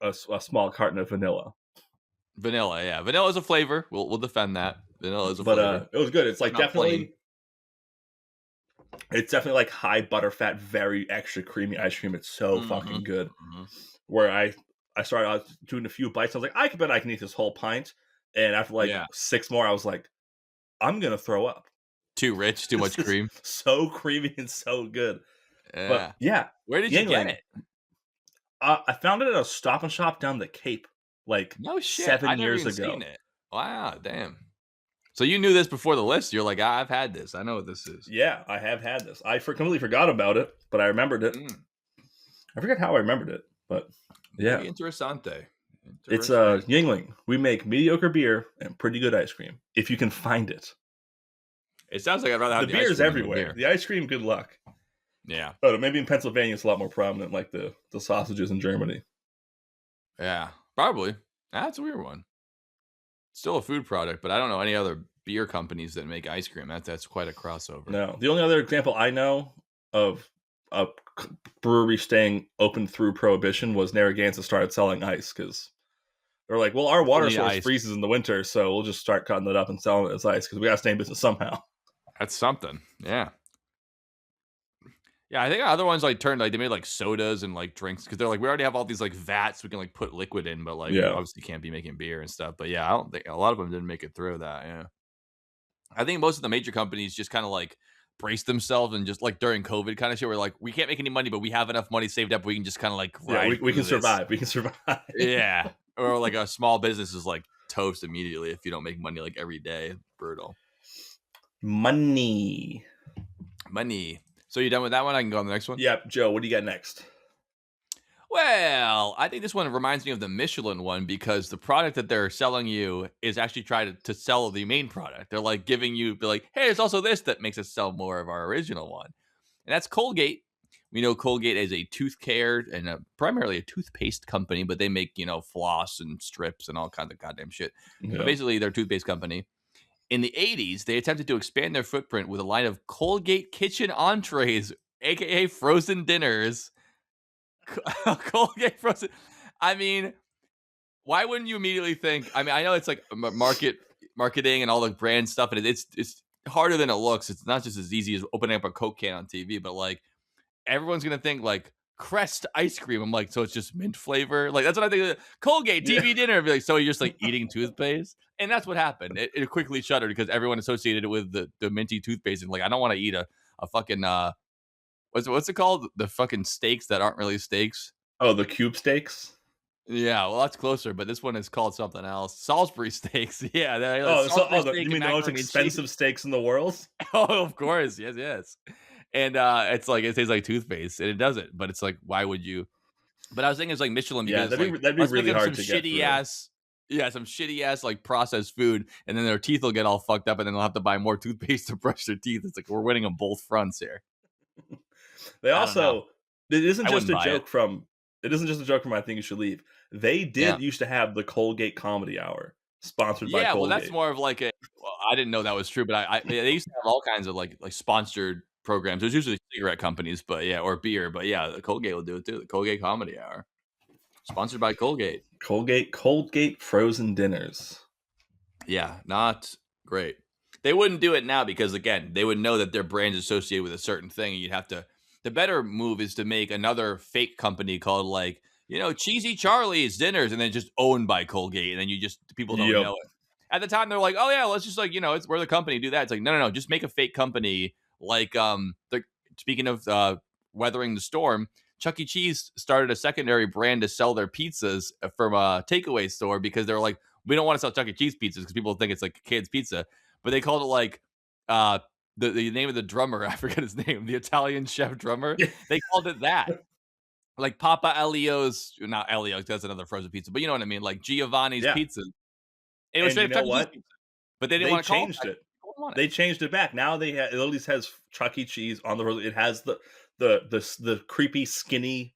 a small carton of vanilla. Vanilla, yeah. Vanilla is a flavor. We'll defend that. Vanilla is a flavor. It was good. It's like definitely. It's definitely like high butterfat, very extra creamy ice cream. It's so fucking good. Where I started doing a few bites. I was like, I bet I can eat this whole pint. And after 6 more, I was like, I'm going to throw up. Too rich, too much cream. So creamy and so good. Yeah. But yeah. Where did you get it? I found it at a Stop and Shop down the Cape no shit. 7 years ago. Seen it. Wow, damn. So you knew this before the list. You're like, I've had this. I know what this is. Yeah, I have had this. I completely forgot about it, but I remembered it. I forget how I remembered it, but yeah. Muy interessante. It's Yuengling. We make mediocre beer and pretty good ice cream if you can find it. It sounds like I'd rather have the beer is everywhere. The ice cream, good luck. Yeah. But maybe in Pennsylvania it's a lot more prominent, like the sausages in Germany. Yeah, probably. That's a weird one. Still a food product, but I don't know any other beer companies that make ice cream. That's quite a crossover. No, the only other example I know of a brewery staying open through Prohibition was Narragansett started selling ice because they're like, well, our water source freezes in the winter, so we'll just start cutting it up and selling it as ice because we got to stay in business somehow. That's something. Yeah. Yeah, I think other ones they made like sodas and like drinks because they're like, we already have all these like vats we can like put liquid in, but we obviously can't be making beer and stuff. But yeah, I don't think a lot of them didn't make it through that. Yeah. I think most of the major companies just kind of like brace themselves and just like during COVID kind of shit, we're like, we can't make any money, but we have enough money saved up. We can just kind of like, we can survive. We can survive. Yeah. Or like a small business is like, toast immediately if you don't make money like every day. Brutal. Money. So you done with that one? I can go on the next one. Yep, Joe. What do you got next? Well, I think this one reminds me of the Michelin one because the product that they're selling you is actually trying to sell the main product. They're like giving you, be like, hey, there's also this that makes us sell more of our original one. And that's Colgate. We know Colgate is a tooth care and primarily a toothpaste company, but they make, floss and strips and all kinds of goddamn shit. Yeah. But basically, they're a toothpaste company. In the 80s, they attempted to expand their footprint with a line of Colgate kitchen entrees, aka frozen dinners. Colgate frozen. I mean, why wouldn't you immediately think? I mean, I know it's like marketing and all the brand stuff, and it's harder than it looks. It's not just as easy as opening up a Coke can on TV, but like everyone's gonna think like Crest ice cream. I'm like, so it's just mint flavor. Like that's what I think. Colgate TV dinner. I'd be like, so you're just like eating toothpaste, and that's what happened. It quickly shuttered because everyone associated it with the minty toothpaste, and like I don't want to eat a fucking what's it called? The fucking steaks that aren't really steaks. Oh, the cube steaks? Yeah, well, that's closer, but this one is called something else. Salisbury steaks. Yeah. You mean the most expensive steaks in the world? Oh, of course. Yes. And it's like, it tastes like toothpaste, and it doesn't, but it's like, why would you? But I was thinking it's like Michelin because that'd be really hard to get through. Some shitty ass like processed food, and then their teeth will get all fucked up, and then they'll have to buy more toothpaste to brush their teeth. It's like we're winning on both fronts here. They also, it isn't just a joke it. from I Think You Should Leave. They did used to have the Colgate Comedy Hour sponsored by Colgate. Yeah, well, that's more of like I didn't know that was true, but they used to have all kinds of like sponsored programs. There's usually cigarette companies, but or beer, but the Colgate will do it too. The Colgate Comedy Hour, sponsored by Colgate. Colgate frozen dinners. Yeah, not great. They wouldn't do it now because again, they would know that their brand's associated with a certain thing, and you'd have to. The better move is to make another fake company called like, Cheesy Charlie's Dinners, and then just owned by Colgate, and then people don't know it. At the time, they're like, oh yeah, let's just like, we're the company, do that. It's like, no, just make a fake company. Like, speaking of weathering the storm, Chuck E. Cheese started a secondary brand to sell their pizzas from a takeaway store because they're like, we don't want to sell Chuck E. Cheese pizzas because people think it's like a kid's pizza, but they called it like, the name of the drummer, I forget his name, the Italian chef drummer. They called it that. Like Papa Elio's, not Elio, that's another frozen pizza, but you know what I mean? Like Giovanni's Pizza. It was straight Chuck E. Cheese pizza. But they didn't want to change it. They changed it back. Now it at least has Chuck E. Cheese on the road. It has the creepy, skinny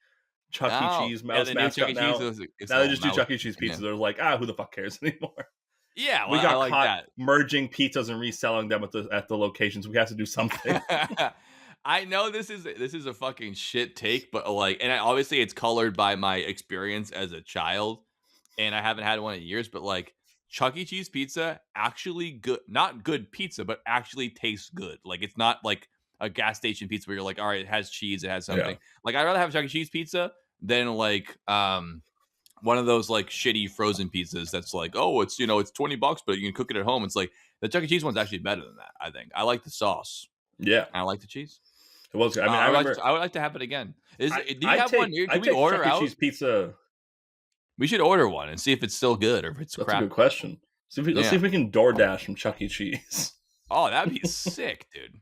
Chuck E. Cheese mouse mascot now. Now they just do Chuck E. Cheese pizza. They're like, who the fuck cares anymore? Yeah, well, we got I like caught that. merging pizzas and reselling them at the locations. We have to do something. I know this is a fucking shit take, but obviously it's colored by my experience as a child, and I haven't had one in years. But like Chuck E. Cheese pizza, actually good, not good pizza, but actually tastes good. Like it's not like a gas station pizza where you're like, all right, it has cheese, it has something. Yeah. Like I'd rather have Chuck E. Cheese pizza than like one of those like shitty frozen pizzas that's like, oh, it's it's $20, but you can cook it at home. It's like the Chuck E. Cheese one's actually better than that. I think I like the sauce. Yeah, I like the cheese. It was. I mean, I would like to have it again. Do you have one here? Can we order Chuck E. Cheese pizza. We should order one and see if it's still good or if it's crap. That's a good question. Let's see if we can DoorDash from Chuck E. Cheese. Oh, that'd be sick, dude.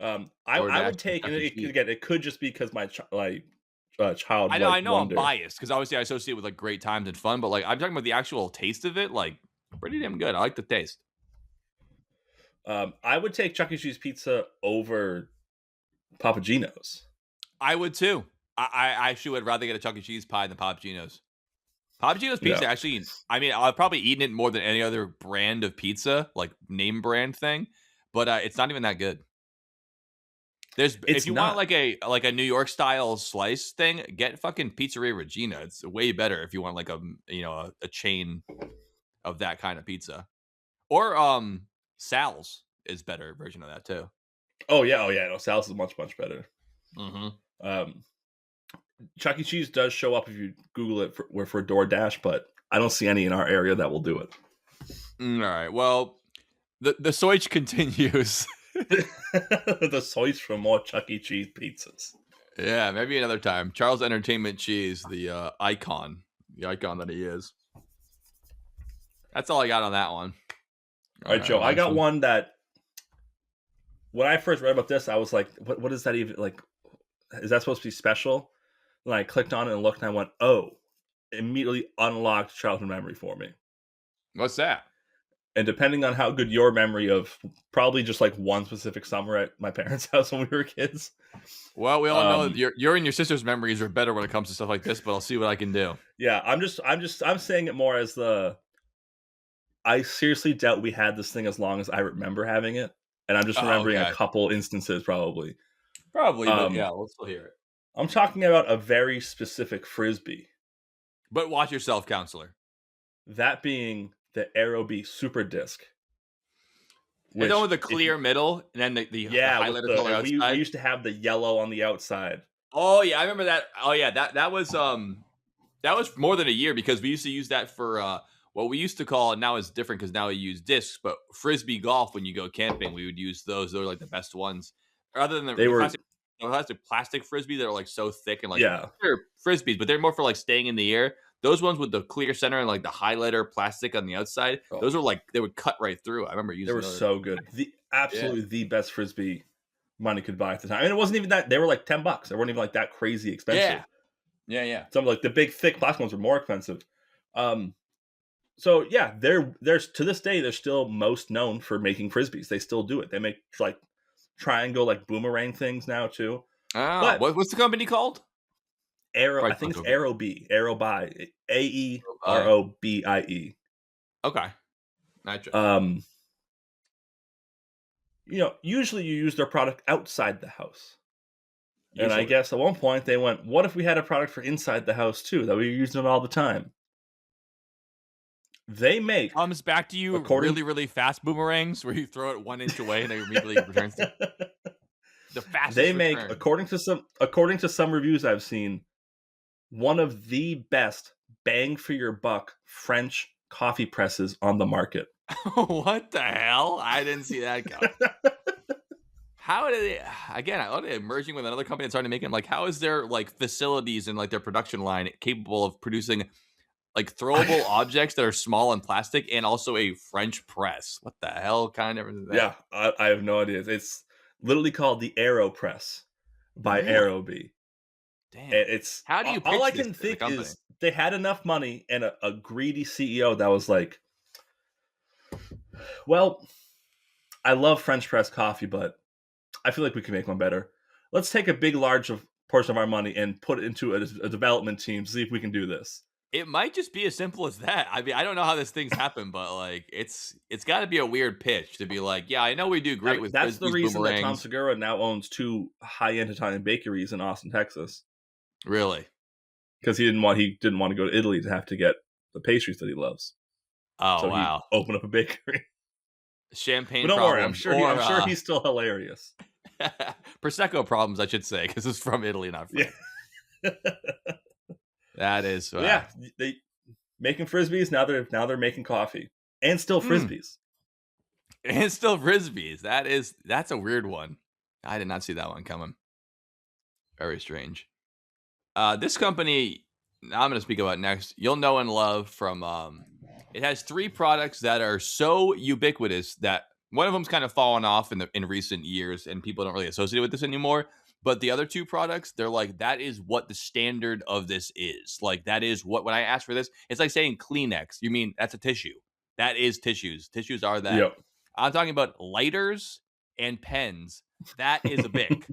I would take, and it could just be because my child. I know I'm biased because obviously I associate with like great times and fun, but like I'm talking about the actual taste of it, like pretty damn good. I like the taste. I would take Chuck E. Cheese pizza over Papa Gino's. I would too. I actually would rather get a Chuck E. Cheese pie than Papa Gino's. Papa Gino's pizza actually, I mean, I've probably eaten it more than any other brand of pizza, like name brand thing, but it's not even that good. If you want like a New York style slice thing, get fucking Pizzeria Regina. It's way better if you want like a chain of that kind of pizza. Or Sal's is better version of that too. Oh yeah. No, Sal's is much better. Mm-hmm. Chuck E. Cheese does show up if you Google it for DoorDash, but I don't see any in our area that will do it. All right. Well, the Soich continues. The source for more Chuck E. Cheese pizzas. Yeah, maybe another time. Charles Entertainment Cheese, the icon, the icon that he is. That's all I got on that one. All right, Joe. I got awesome. one that when I first read about this, I was like, what is that even like? Is that supposed to be special? And I clicked on it and looked, and I went, oh, immediately unlocked childhood memory for me. What's that? And depending on how good your memory of probably just like one specific summer at my parents' house when we were kids. Well, we all know that your and your sister's memories are better when it comes to stuff like this, but I'll see what I can do. Yeah, I'm saying it more as I seriously doubt we had this thing as long as I remember having it. And I'm just remembering a couple instances probably. Probably, but yeah, we'll still hear it. I'm talking about a very specific Frisbee. But watch yourself, counselor. That being the Aerobee Super Disc. And then with the clear middle, and then the highlighter color outside. We used to have the yellow on the outside. Oh yeah, I remember that. Oh yeah, that was more than a year because we used to use that for what we used to call, and now it's different because now we use discs, but Frisbee golf when you go camping, we would use those. Those are like the best ones. Rather than the plastic Frisbee that are like so thick and like they're Frisbees, but they're more for like staying in the air. Those ones with the clear center and like the highlighter plastic on the outside, those were like they would cut right through. I remember using. They were so good. The best Frisbee money could buy at the time. And it wasn't even that. They were like $10. They weren't even like that crazy expensive. Yeah. Some like the big thick plastic ones were more expensive. So yeah, there's to this day they're still most known for making Frisbees. They still do it. They make like triangle like boomerang things now too. Oh, what's the company called? I think it's Aerobee. Aerobie. AEROBIE. Okay. Gotcha. Usually you use their product outside the house. Usually. And I guess at one point they went, what if we had a product for inside the house too? That we were using it all the time. They make comes back to you really, really fast boomerangs where you throw it 1 inch away and it immediately returns to the fastest. They make, according to some reviews I've seen, one of the best bang for your buck French coffee presses on the market. What the hell? I didn't see that coming. How did they? Again, are they merging with another company that's already making? Like, how is their like facilities and like their production line capable of producing like throwable objects that are small and plastic, and also a French press? What the hell kind of is that? Yeah, I have no idea. It's literally called the Aero Press by Aerobee. Damn. It's how do you? All I can think is they had enough money and a greedy CEO that was like, well, I love French press coffee, but I feel like we can make one better. Let's take a big, large portion of our money and put it into a development team to see if we can do this. It might just be as simple as that. I mean, I don't know how this thing's happened, but like, it's got to be a weird pitch to be like, yeah, I know we do great with. That's the reason that Tom Segura now owns 2 high-end Italian bakeries in Austin, Texas. Really? Because he didn't want to go to Italy to have to get the pastries that he loves. Oh, so wow! He opened up a bakery. Champagne. But don't worry, I'm sure he's still hilarious. Prosecco problems, I should say, because it's from Italy, not from. Yeah. That is. Yeah, they making Frisbees now. They're making coffee and still Frisbees. And still Frisbees. That's a weird one. I did not see that one coming. Very strange. This company I'm going to speak about next, you'll know and love from. It has 3 products that are so ubiquitous that one of them's kind of fallen off in recent years, and people don't really associate with this anymore. But the other 2 products, they're like, that is what the standard of this is. Like, that is what, when I ask for this, it's like saying Kleenex. You mean that's a tissue. That is tissues. Tissues are that. Yep. I'm talking about lighters and pens. That is a Bic.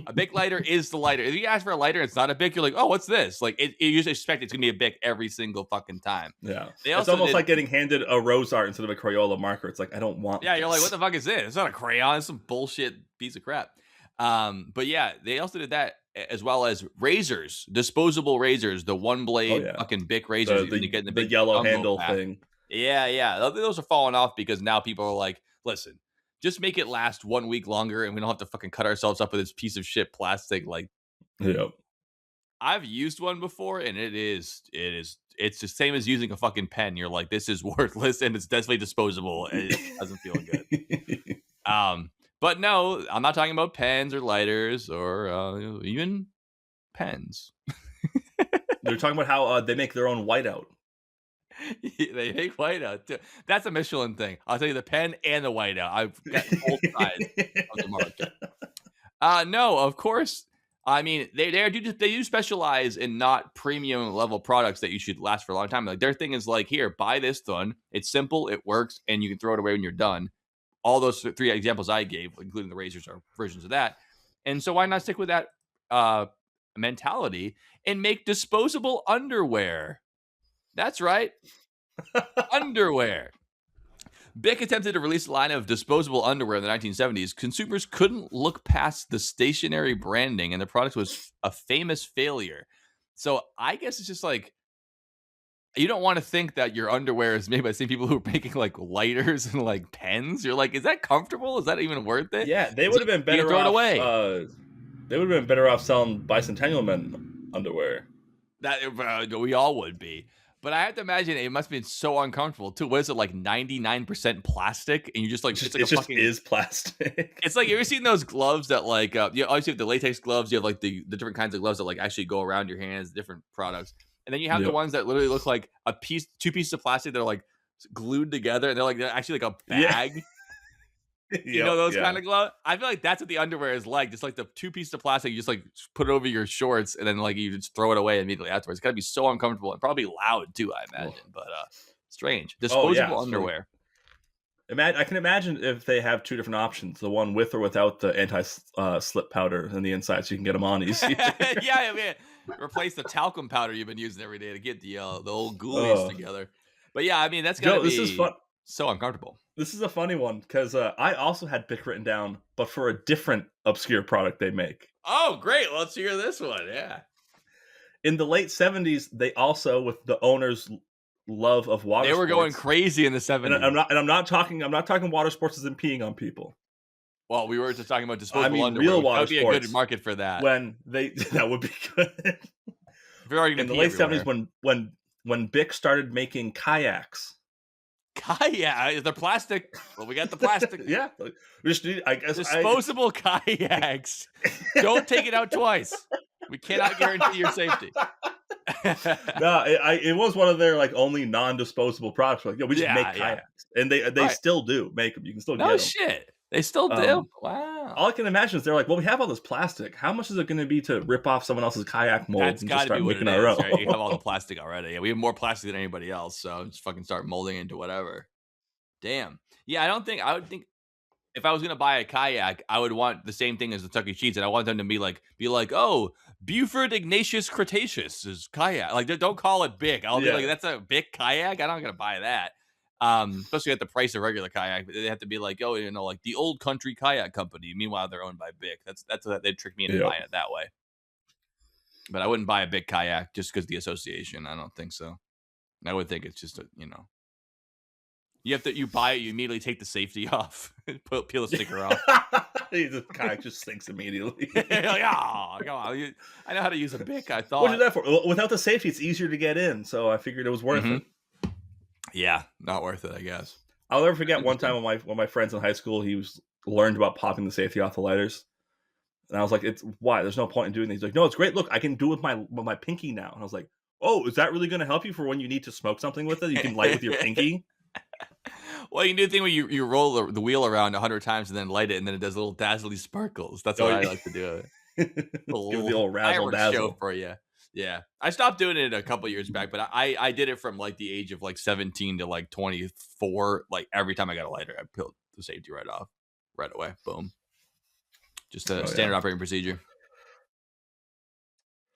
A Bic lighter is the lighter. If you ask for a lighter, it's not a Bic. You're like, oh, what's this? Like, you usually expect it's going to be a Bic every single fucking time. Yeah. It's almost like getting handed a rose art instead of a Crayola marker. It's like, I don't want Yeah, you're like, what the fuck is this? It's not a crayon. It's some bullshit piece of crap. But yeah, they also did that as well as razors, disposable razors, the one blade fucking Bic razors. You get in the yellow handle thing. Yeah. Those are falling off because now people are like, listen, just make it last 1 week longer and we don't have to fucking cut ourselves up with this piece of shit plastic. Like, I've used one before and it's the same as using a fucking pen. You're like, this is worthless and it's definitely disposable. And it doesn't feel good. But no, I'm not talking about pens or lighters or even pens. They're talking about how they make their own whiteout. They make whiteout too. That's a Michelin thing. I'll tell you, the pen and the whiteout. I've got both sides of the market. No, of course. I mean, they do specialize in not premium level products that you should last for a long time. Like their thing is like, here, buy this thun. It's simple, it works, and you can throw it away when you're done. All those 3 examples I gave, including the razors, are versions of that. And so why not stick with that mentality and make disposable underwear? That's right, underwear. Bic attempted to release a line of disposable underwear in the 1970s. Consumers couldn't look past the stationary branding, and the product was a famous failure. So I guess it's just like, you don't want to think that your underwear is made by the same people who are making like lighters and like pens. You're like, is that comfortable? Is that even worth it? Yeah, they would have been better throw it off. away. They would have been better off selling Bicentennial Men underwear. That we all would be. But I have to imagine it must have been so uncomfortable too. What is it, like 99% plastic? And you just like It just is plastic. It's like, you ever seen those gloves that like you obviously have the latex gloves, you have like the different kinds of gloves that like actually go around your hands, different products. And then you have the ones that literally look like two pieces of plastic that are like glued together, and they're actually like a bag. You know those kind of gloves? I feel like that's what the underwear is like. Just like the 2 pieces of plastic, you just like put it over your shorts, and then like you just throw it away immediately afterwards. It's gotta be so uncomfortable and probably loud too, I imagine. But strange. Disposable underwear. I can imagine if they have 2 different options: the one with or without the anti-slip powder in the inside, so you can get them on easy. Yeah, I mean, replace the talcum powder you've been using every day to get the old ghoulies together. But yeah, I mean, that's gotta be this is fun. So uncomfortable. This is a funny one because I also had Bic written down, but for a different obscure product they make. Oh, great. Let's hear this one. Yeah. In the late 70s, they also, with the owner's love of water sports, they were going crazy in the 70s. And I'm not talking water sports as in peeing on people. Well, we were just talking about disposable underwear. Real water sports. That would be a good market for that. That would be good. In the late 70s, when Bic started making kayaks. Kayak, the plastic. Well, we got the plastic. Yeah, I guess disposable kayaks. Don't take it out twice. We cannot guarantee your safety. No, it was one of their like only non-disposable products. Like, we just make kayaks, and they still do make them. You can still get them. No shit, they still do. Wow. All I can imagine is they're like, well, we have all this plastic. How much is it going to be to rip off someone else's kayak mold and just start making our own? Right? You have all the plastic already. Yeah, we have more plastic than anybody else, so just fucking start molding into whatever. Damn. Yeah, I would think if I was gonna buy a kayak, I would want the same thing as the Tucky Sheets, and I want them to be like, oh, Buford Ignatius Cretaceous is kayak. Like, don't call it Bic. I'll be like, that's a Bic kayak. I'm not gonna buy that. Especially at the price of regular kayak. They have to be like, oh, like the Old Country Kayak Company. Meanwhile, they're owned by Bic. That's what they'd trick me into buying it that way. But I wouldn't buy a Bic kayak just because the association. I don't think so. I would think it's just you buy it, you immediately take the safety off, peel the sticker off. The kayak just sinks immediately. Like, come on. I know how to use a Bic, I thought. What is that for? Without the safety, it's easier to get in, so I figured it was worth it. Yeah, not worth it, I guess. I'll never forget one time when my friends in high school, learned about popping the safety off the lighters. And I was like, "It's why? There's no point in doing these." He's like, "No, it's great. Look, I can do it with my pinky now." And I was like, "Oh, is that really going to help you for when you need to smoke something with it? You can light with your pinky." Well, you can do the thing where you roll the wheel around 100 times and then light it, and then it does little dazzly sparkles. That's what I like to do. Give the old razzle dazzle show for you. Yeah, I stopped doing it a couple years back, but I did it from like the age of like 17 to like 24. Like every time I got a lighter, I peeled the safety right off, right away. Boom. Just a standard operating procedure.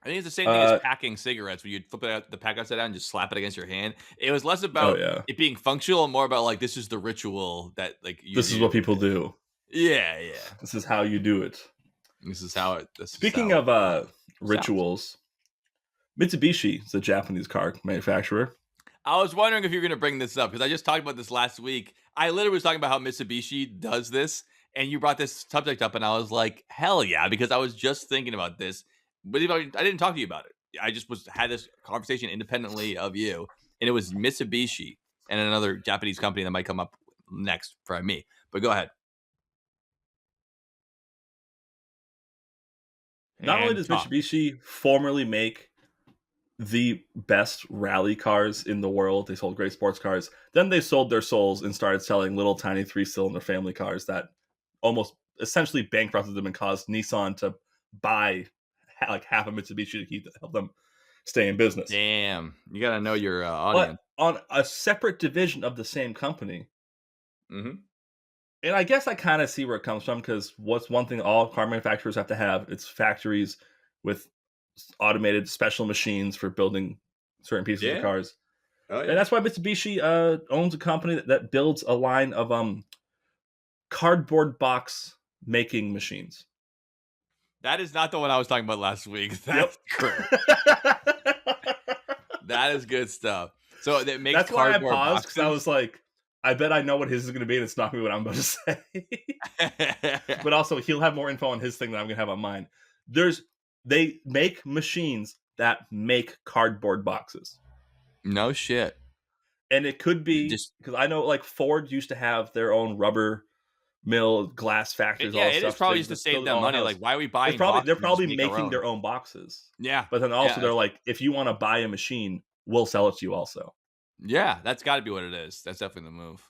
I think it's the same thing as packing cigarettes, where you'd flip the pack upside down and just slap it against your hand. It was less about it being functional and more about like, this is the ritual that like this is what people do. Yeah. This is how you do it. This is how it. Speaking of rituals, Mitsubishi is a Japanese car manufacturer. I was wondering if you were going to bring this up because I just talked about this last week. I literally was talking about how Mitsubishi does this, and you brought this subject up, and I was like, hell yeah, because I was just thinking about this. But I didn't talk to you about it. I just had this conversation independently of you, and it was Mitsubishi and another Japanese company that might come up next for me. But go ahead. Not only does Mitsubishi formerly make the best rally cars in the world. They sold great sports cars. Then they sold their souls and started selling little tiny 3-cylinder family cars that almost essentially bankrupted them and caused Nissan to buy like half of Mitsubishi to help them stay in business. Damn, you got to know your But audience. on a separate division of the same company, Mm-hmm. and I guess I kind of see where it comes from, because what's one thing all car manufacturers have to have? It's factories with automated special machines for building certain pieces of Yeah. cars. Oh And that's why Mitsubishi owns a company that builds a line of cardboard box making machines. That is not the one I was talking about last week. That's true. That is good stuff. So it makes That's why I cardboard paused, because I boxes? was like, I bet I know what his is going to be, and it's not going to be what I'm about to say. But also, he'll have more info on his thing than I'm going to have on mine. They make machines that make cardboard boxes. No shit. And it could be, Just because I know like Ford used to have their own rubber mill, glass factories, all yeah, that it stuff. is probably They just to just save build it them all money. in-house. Like, why are we buying They're boxes? probably Just make our making own. their own boxes. Yeah, But then also yeah, they're like, if you want to buy a machine, we'll sell it to you also. yeah, that's got to be what it is. That's definitely the move.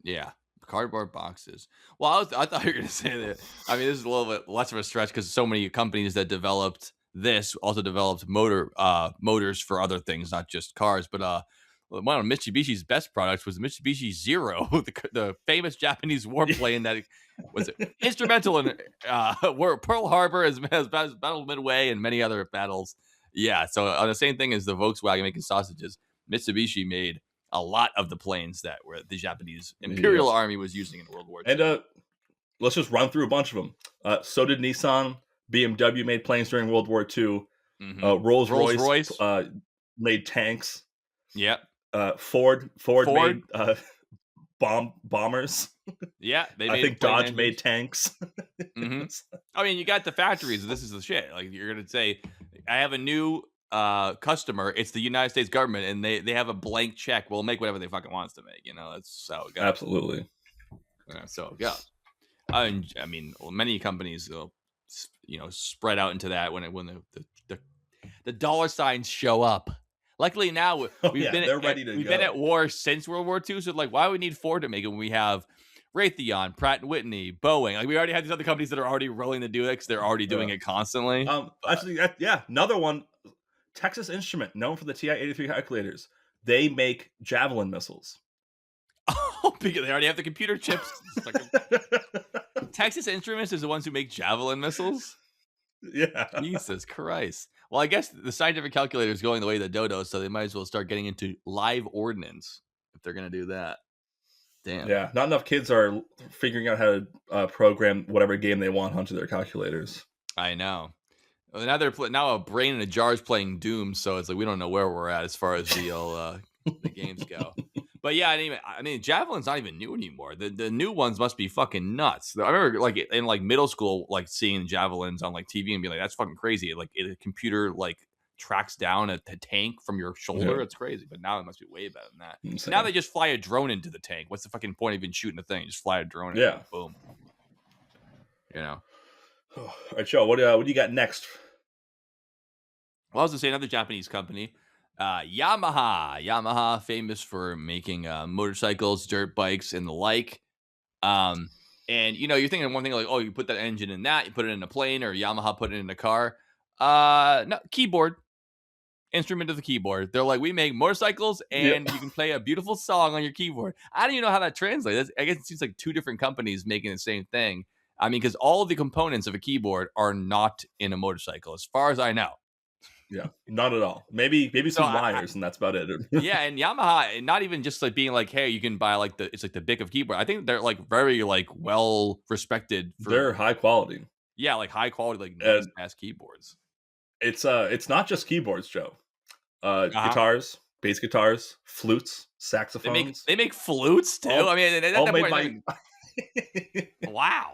Yeah, cardboard boxes. Well, I thought you were gonna say that. I mean, this is a little bit less of a stretch because so many companies that developed this also developed motors for other things, not just cars. But one of Mitsubishi's best products was the Mitsubishi Zero, the famous Japanese warplane that was instrumental in Pearl Harbor, as Battle Midway, and many other battles. Yeah, so on the same thing as the Volkswagen making sausages, Mitsubishi made a lot of the planes that were the Japanese Imperial Yes. Army was using in World War II. And let's just run through a bunch of them. So did Nissan. BMW made planes during World War II. Mhm. Rolls-Royce Rolls-Royce. made tanks. Yep. Ford made bombers. Yeah, they made I think plane Dodge engines. made tanks. Mhm. I mean, you got the factories. This is the shit. Like, you're gonna say, I have a new customer. It's the United States government, and they have a blank check. We'll make whatever they fucking wants to make. You know, that's how it goes. Absolutely. So it goes. I mean, many companies will, spread out into that when the dollar signs show up. Luckily now they're ready to we've go. been at war since World War II. So like, why would we need Ford to make it when we have Raytheon, Pratt and Whitney, Boeing? Like, we already have these other companies that are already willing to do it because they're already doing it constantly. Actually, another one. Texas Instrument, known for the TI-83 calculators, they make Javelin missiles. Oh, because they already have the computer chips. Texas Instruments is the ones who make Javelin missiles. Yeah. Jesus Christ. Well, I guess the scientific calculator is going the way of the dodo, so they might as well start getting into live ordnance if they're going to do that. Damn. Yeah, not enough kids are figuring out how to program whatever game they want onto their calculators. I know. Well, now a brain in a jar is playing Doom, so it's like we don't know where we're at as far as the games go. But yeah, I mean, Javelin's not even new anymore. The new ones must be fucking nuts. I remember like in like middle school, like seeing Javelins on like TV and being like, "That's fucking crazy!" Like a computer like tracks down a tank from your shoulder. Yeah. It's crazy. But now it must be way better than that. Insane. Now they just fly a drone into the tank. What's the fucking point of even shooting a thing? Just fly a drone. Yeah. Boom. You know. All right, Joe. What do you got next? Well, I was gonna say another Japanese company, Yamaha. Yamaha, famous for making motorcycles, dirt bikes, and the like. And you're thinking one thing like, oh, you put that engine in that, you put it in a plane, or Yamaha put it in a car. No, keyboard, instrument of the keyboard. They're like, we make motorcycles, and you can play a beautiful song on your keyboard. I don't even know how that translates. I guess it seems like two different companies making the same thing. I mean, because all of the components of a keyboard are not in a motorcycle, as far as I know. Yeah, not at all. Maybe some wires, and that's about it. Yeah, and Yamaha, and not even just like being like, hey, you can buy like it's like the Bic of keyboard. I think they're like very like well respected. They're high quality. Yeah, like high quality, like nice ass keyboards. It's not just keyboards, Joe. Guitars, bass guitars, flutes, saxophones. They make flutes too. I mean, at that made point, wow.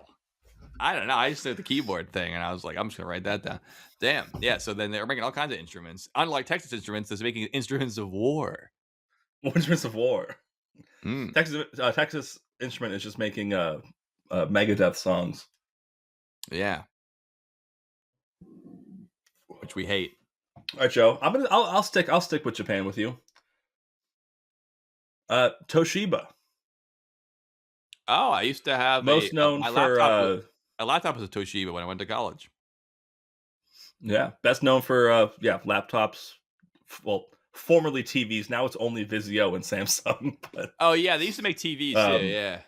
I don't know. I just did the keyboard thing, and I was like, I'm just gonna write that down. Damn. Yeah. So then they're making all kinds of instruments. Unlike Texas Instruments, that's making instruments of war. Instruments of war. Texas Instrument is just making Megadeth songs. Yeah. Which we hate. All right, Joe. I'll stick with Japan with you. Toshiba, Oh, I used to have most known my for laptop. My laptop was a Toshiba when I went to college. best known for laptops. Well, formerly TVs. Now it's only Vizio and Samsung. But Oh yeah, they used to make TVs. Yeah, um, yeah.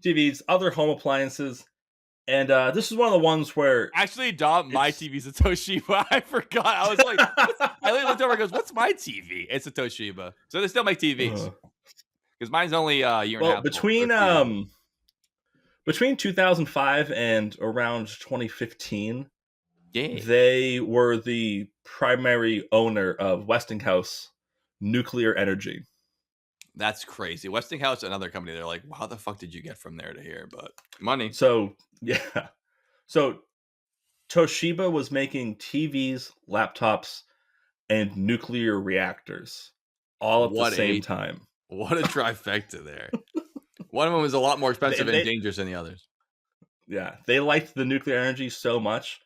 TVs, other home appliances, and this is one of the ones where Actually, Dom, my it's TV's a Toshiba. I forgot. I was like, I literally looked over and goes, "What's my TV?" It's a Toshiba. So they still make TVs uh, because mine's only a year and a well half old. Or 2 years old. between 2005 and around 2015, Yeah, they were the primary owner of Westinghouse Nuclear Energy. that's crazy. Westinghouse, another company. They're like, "How the fuck did you get from there to here?" But money. So yeah, so Toshiba was making TVs, laptops, and nuclear reactors all at the What same a time. what a trifecta there. One of them was a lot more expensive and They dangerous than the others. yeah, they liked the nuclear energy so much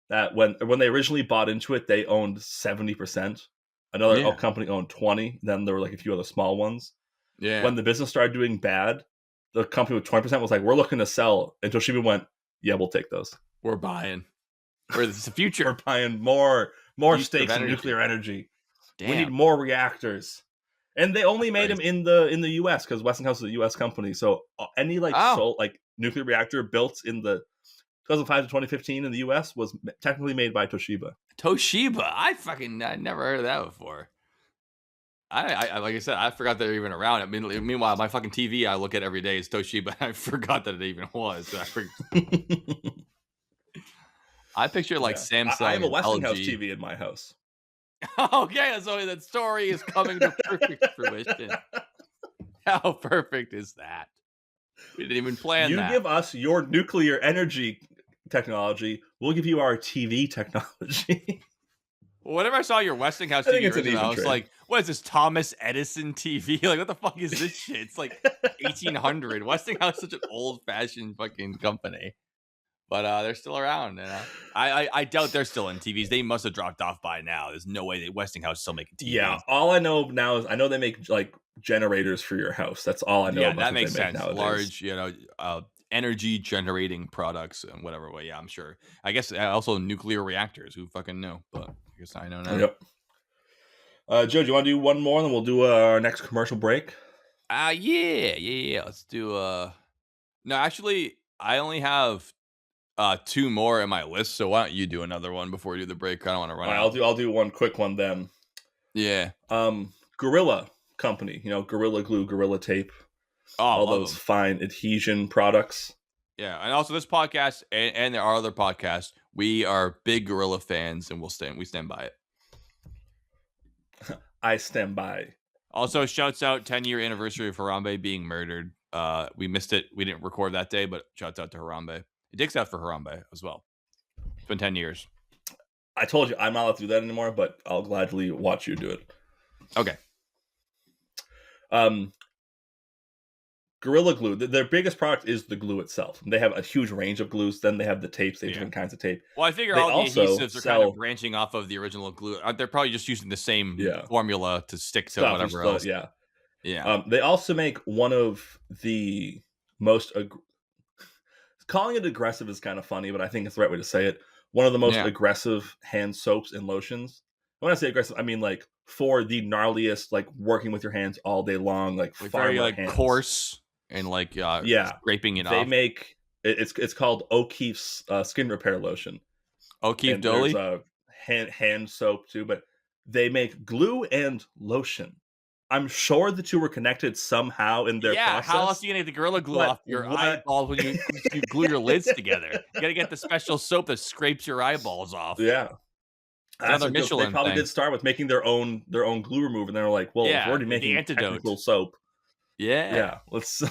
that when they originally bought into it, they owned 70%. Another Yeah, company owned 20. Then there were like a few other small ones. yeah. When the business started doing bad, the company with 20% was like, "We're looking to sell." And Toshiba went, "Yeah, we'll take those. We're buying. It's the We're future. buying more Future of stakes in energy. nuclear energy. We need Damn. more reactors." And they only That's made them crazy. in the U.S. because Westinghouse is a U.S. company. So any Oh, like nuclear reactor built in the 2005 to 2015 in the U.S. was technically made by Toshiba. Toshiba. I never heard of that before. I like I said, I forgot they're even around. I mean, meanwhile, my fucking TV I look at every day is Toshiba. I forgot that it even was. I picture like Yeah, I have Samsung a and Westinghouse LG. TV in my house. Okay, so that story is coming to perfect fruition. How perfect is that? We didn't even plan You that. give us your nuclear energy technology, we'll give you our TV technology. Well, whenever I saw your Westinghouse I think TV it's an original, I even was trade. like, "What is this Thomas Edison TV? Like, what the fuck is this shit?" It's like 1800. Westinghouse is such an old fashioned fucking company, but they're still around. You know, I doubt they're still in TVs. They must have dropped off by now. There's no way that Westinghouse is still making Yeah, TVs. all I know now is I know they make like generators for your house. That's all I know Yeah, about that what they makes make sense. nowadays. Large, energy generating products and whatever way. Yeah, I'm sure. I guess also nuclear reactors. Who fucking knew? But I guess I know now. Yep. Joe, do you want to do one more, and then we'll do our next commercial break? Yeah. Let's do no, actually, I only have two more in my list, so why don't you do another one before we do the break? I don't want to run All right, out. I'll do one quick one then. Yeah. Gorilla Company, Gorilla Glue, Gorilla Tape, Oh, I all love those them. fine adhesion products. Yeah, and also this podcast and there are other podcasts. We are big Gorilla fans, and we stand by it. I stand by. Also, shouts out 10-year anniversary of Harambe being murdered. We missed it. We didn't record that day, but shouts out to Harambe. Dicks out for Harambe as well. It's been 10 years. I told you I'm not allowed to do that anymore, but I'll gladly watch you do it. Okay. Gorilla Glue, their biggest product is the glue itself. They have a huge range of glues. Then they have the tapes. They have different kinds of tape. Well, I figure They all the also adhesives are kind sell of branching off of the original glue. They're probably just using the same yeah formula to stick to stuff. whatever else. Yeah. Yeah. They also make one of the most calling it aggressive is kind of funny, but I think it's the right way to say it. One of the most Yeah. aggressive hand soaps and lotions. When I say aggressive, I mean like for the gnarliest, like working with your hands all day long, like Very farmer hands. coarse and scraping it They off. make it's called O'Keefe's skin repair lotion. O'Keefe And there's Doley. a hand soap too, but they make glue and lotion. I'm sure the two were connected somehow in their process. How else are you gonna get the Gorilla Glue but off your what- eyeballs when you glue your lids together? You gotta get the special soap that scrapes your eyeballs off. Yeah. Another They Michelin probably thing. did start with making their own glue remover, and they were like, "Well, Yeah, if we're already the making antidote. technical soap, Yeah. let's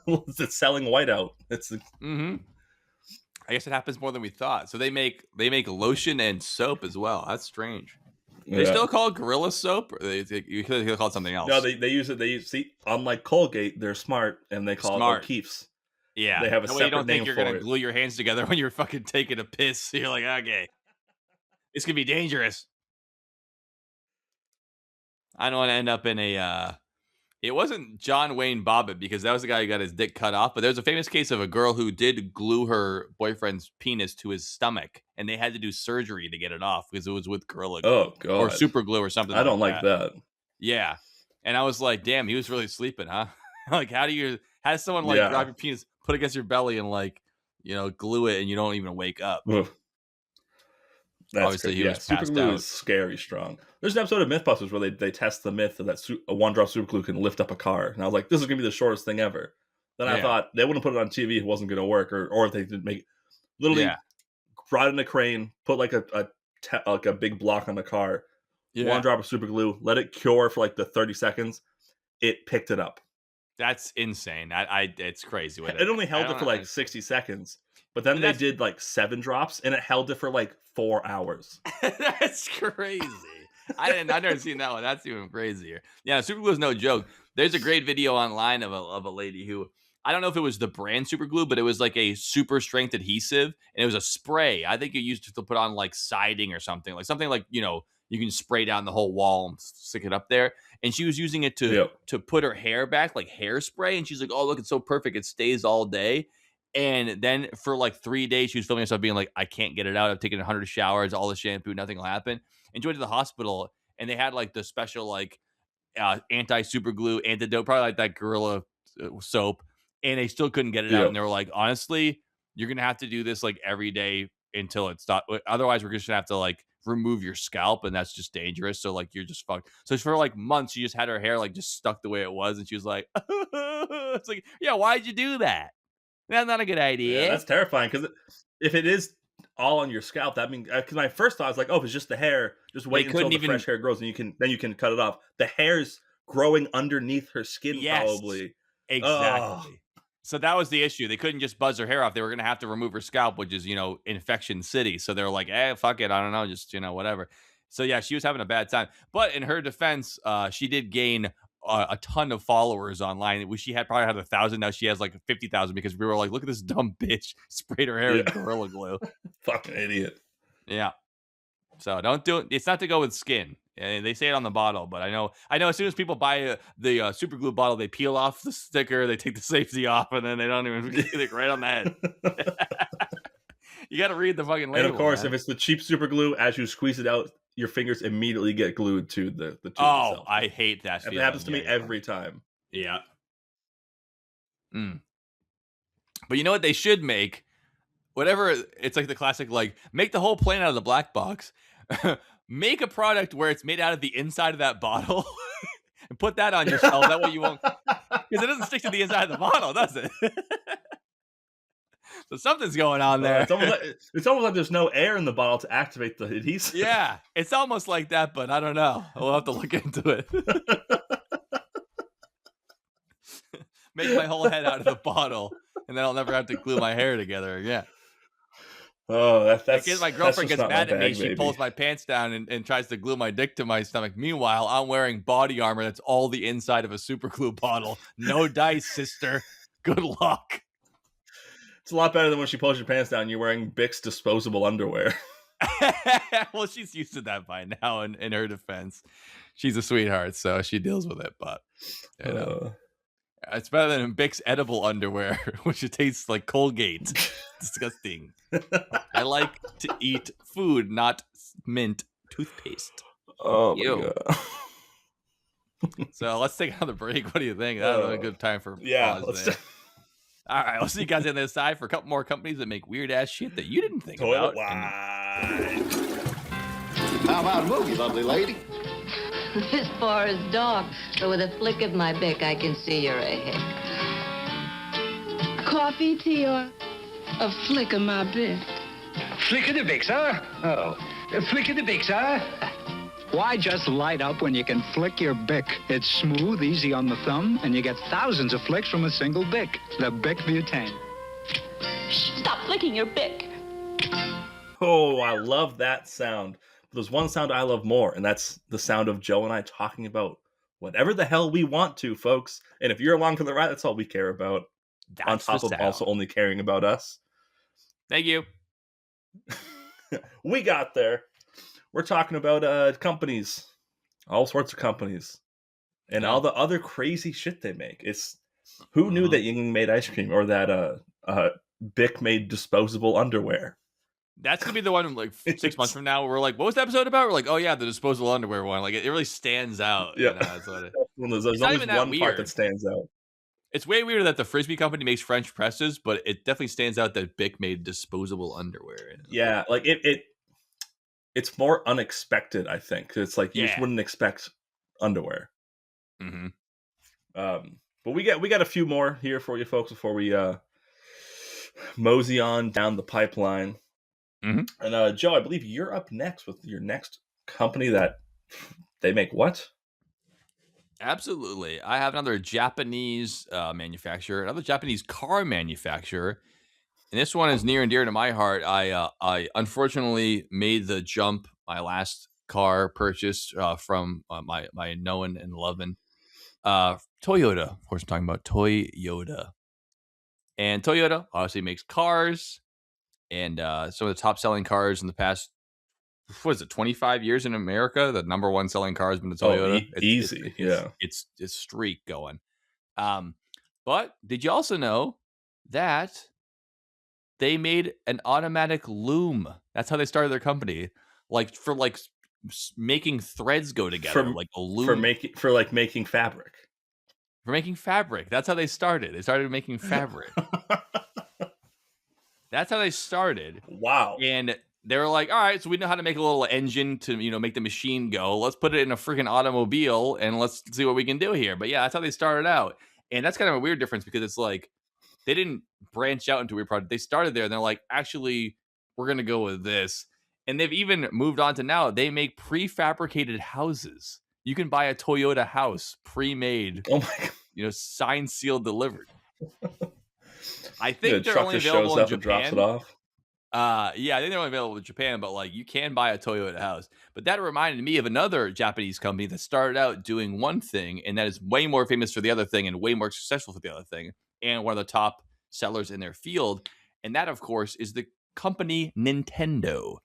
it's selling whiteout." It's Mm-hmm. I guess it happens more than we thought. So they make lotion and soap as well. That's strange. They still call it Gorilla Soap, or you could call it something else. No, they use it. See, unlike Colgate, they're smart and they call Smart. it O'Keefe's. Yeah, They have a that way you separate don't think name you're for gonna it. glue your hands together when you're fucking taking a piss. You're like, okay, this could be dangerous. I don't want to end up in a. It wasn't John Wayne Bobbitt because that was the guy who got his dick cut off. But there's a famous case of a girl who did glue her boyfriend's penis to his stomach, and they had to do surgery to get it off because it was with Gorilla Glue Oh or God, Super Glue or something. I don't like like that. that. Yeah, and I was like, damn, he was really sleeping, huh? Like, how does someone like Yeah. grab your penis, put it against your belly, and like, glue it, and you don't even wake up? Ugh. That's Obviously, he was super passed glue out. is scary strong. There's an episode of Mythbusters where they test the myth that a one-drop super glue can lift up a car, and I was like, this is gonna be the shortest thing ever. Then I Yeah. thought they wouldn't put it on TV; it wasn't gonna work, or if they didn't make literally Yeah. brought in a crane, put like a big block on the car, one drop of super glue, let it cure for like the 30 seconds. It picked it up. That's insane. It's crazy. It only held it for like 60 seconds, but then they did like 7 drops, and it held it for like 4 hours. That's crazy. I've never seen that one. That's even crazier. Yeah, super glue is no joke. There's a great video online of a lady who, I don't know if it was the brand super glue, but it was like a super strength adhesive, and it was a spray. I think you used to put on like siding or something like you can spray down the whole wall and stick it up there. And she was using it to put her hair back, like hairspray. And she's like, "Oh, look, it's so perfect. It stays all day." And then for like 3 days, she was filming herself being like, "I can't get it out. I've taken 100 showers, all the shampoo, nothing will happen." And she went to the hospital, and they had like the special like anti super glue antidote, probably like that Gorilla soap, and they still couldn't get it out. And they were like, "Honestly, you're gonna have to do this like every day until it's stopped. Otherwise, we're just gonna have to like remove your scalp, and that's just dangerous. So like you're just fucked." So for like months, she just had her hair like just stuck the way it was, and she was like, "It's like, yeah, why'd you do that? That's not a good idea." Yeah, that's terrifying because if it is all on your scalp, that means because my first thought was like, oh, if it's just the hair, just wait until the fresh hair grows, and you can cut it off. The hair's growing underneath her skin, probably. Exactly. So that was the issue. They couldn't just buzz her hair off. They were going to have to remove her scalp, which is, infection city. So they were like, fuck it. I don't know. Just, whatever. So yeah, she was having a bad time. But in her defense, she did gain a ton of followers online. She probably had 1,000. Now she has like 50,000 because we were like, look at this dumb bitch sprayed her hair with Gorilla Glue. Fucking idiot. Yeah. So don't do it. It's not to go with skin. And they say it on the bottle, but I know. As soon as people buy the super glue bottle, they peel off the sticker, they take the safety off, and then they don't even get it right on the head. You got to read the fucking label. And of course, if it's the cheap super glue, as you squeeze it out, your fingers immediately get glued to the tube itself. I hate that. It happens to me every time. Yeah. But you know what they should make? Whatever, it's like the classic, like, make the whole plane out of the black box. Make a product where it's made out of the inside of that bottle and put that on your shelf. That way you won't, because it doesn't stick to the inside of the bottle, does it? So something's going on there. It's almost like there's no air in the bottle to activate the adhesive. Yeah, it's almost like that, but I don't know. We'll have to look into it. Make my whole head out of the bottle, and then I'll never have to glue my hair together again. Oh, that's because my girlfriend gets mad at me. She pulls my pants down and tries to glue my dick to my stomach. Meanwhile, I'm wearing body armor that's all the inside of a super glue bottle. No dice, sister. Good luck. It's a lot better than when she pulls your pants down. You're wearing Bix disposable underwear. Well, she's used to that by now. In her defense, she's a sweetheart, so she deals with it. But it's better than Bix edible underwear, which it tastes like Colgate. Disgusting. I like to eat food, not mint toothpaste. Oh my God. So let's take another break. What do you think? That was a good time for pause there. All right, we'll see you guys on the other side for a couple more companies that make weird ass shit that you didn't think about. How about a movie, lovely lady? As far as dog, but with a flick of my bick, I can see you're ahead. Coffee, tea, or a flick of my bick? Flick of the bick, sir? Oh, a flick of the bick, sir? Why just light up when you can flick your Bic? It's smooth, easy on the thumb, and you get thousands of flicks from a single Bic. The Bic Butane. Stop flicking your Bic. Oh, I love that sound. There's one sound I love more, and that's the sound of Joe and I talking about whatever the hell we want to, folks. And if you're along for the ride, that's all we care about. On top of also only caring about us. Thank you. We got there. We're talking about companies all sorts of companies, and Yeah. all the other crazy shit they make. It's who knew that Yingling made ice cream, or that Bic made disposable underwear. That's gonna be the one like 6 months from now. We're like, what was the episode about? We're like, oh yeah, the disposable underwear one. Like it really stands out. Yeah, You know, that's what there's not always even that one part weird. that stands out. It's way weirder that the Frisbee company makes French presses, but it definitely stands out that Bic made disposable underwear. You know? Yeah, like it's more unexpected, I think. It's like you just wouldn't expect underwear. Mm-hmm. But we got a few more here for you folks before we mosey on down the pipeline. Mm-hmm. And Joe, I believe you're up next with your next company that they make what? Absolutely. I have another Japanese manufacturer, another Japanese car manufacturer. And this one is near and dear to my heart. I unfortunately made the jump, my last car purchase from my knowing and loving Toyota. Of course, I'm talking about Toyota. And Toyota obviously makes cars, and some of the top selling cars in the past, what is it, 25 years in America? The number one selling car has been the Toyota. Easy, yeah. It's streak going. But did you also know that they made an automatic loom? That's how they started their company, like for like making threads go together, like a loom for making fabric. For making fabric. That's how they started. They started making fabric. That's how they started. Wow. And they were like, all right, so we know how to make a little engine to, make the machine go. Let's put it in a freaking automobile and let's see what we can do here. But yeah, that's how they started out. And that's kind of a weird difference because it's like they didn't branch out into a weird product. They started there and they're like, actually, we're going to go with this. And they've even moved on to now. They make prefabricated houses. You can buy a Toyota house pre-made. Oh my God. Signed, sealed, delivered. I think the they're only available in Japan. And drops it off. Yeah, I think they're only available in Japan, but like you can buy a Toyota house. But that reminded me of another Japanese company that started out doing one thing, and that is way more famous for the other thing and way more successful for the other thing, and one of the top sellers in their field. And that, of course, is the company Nintendo.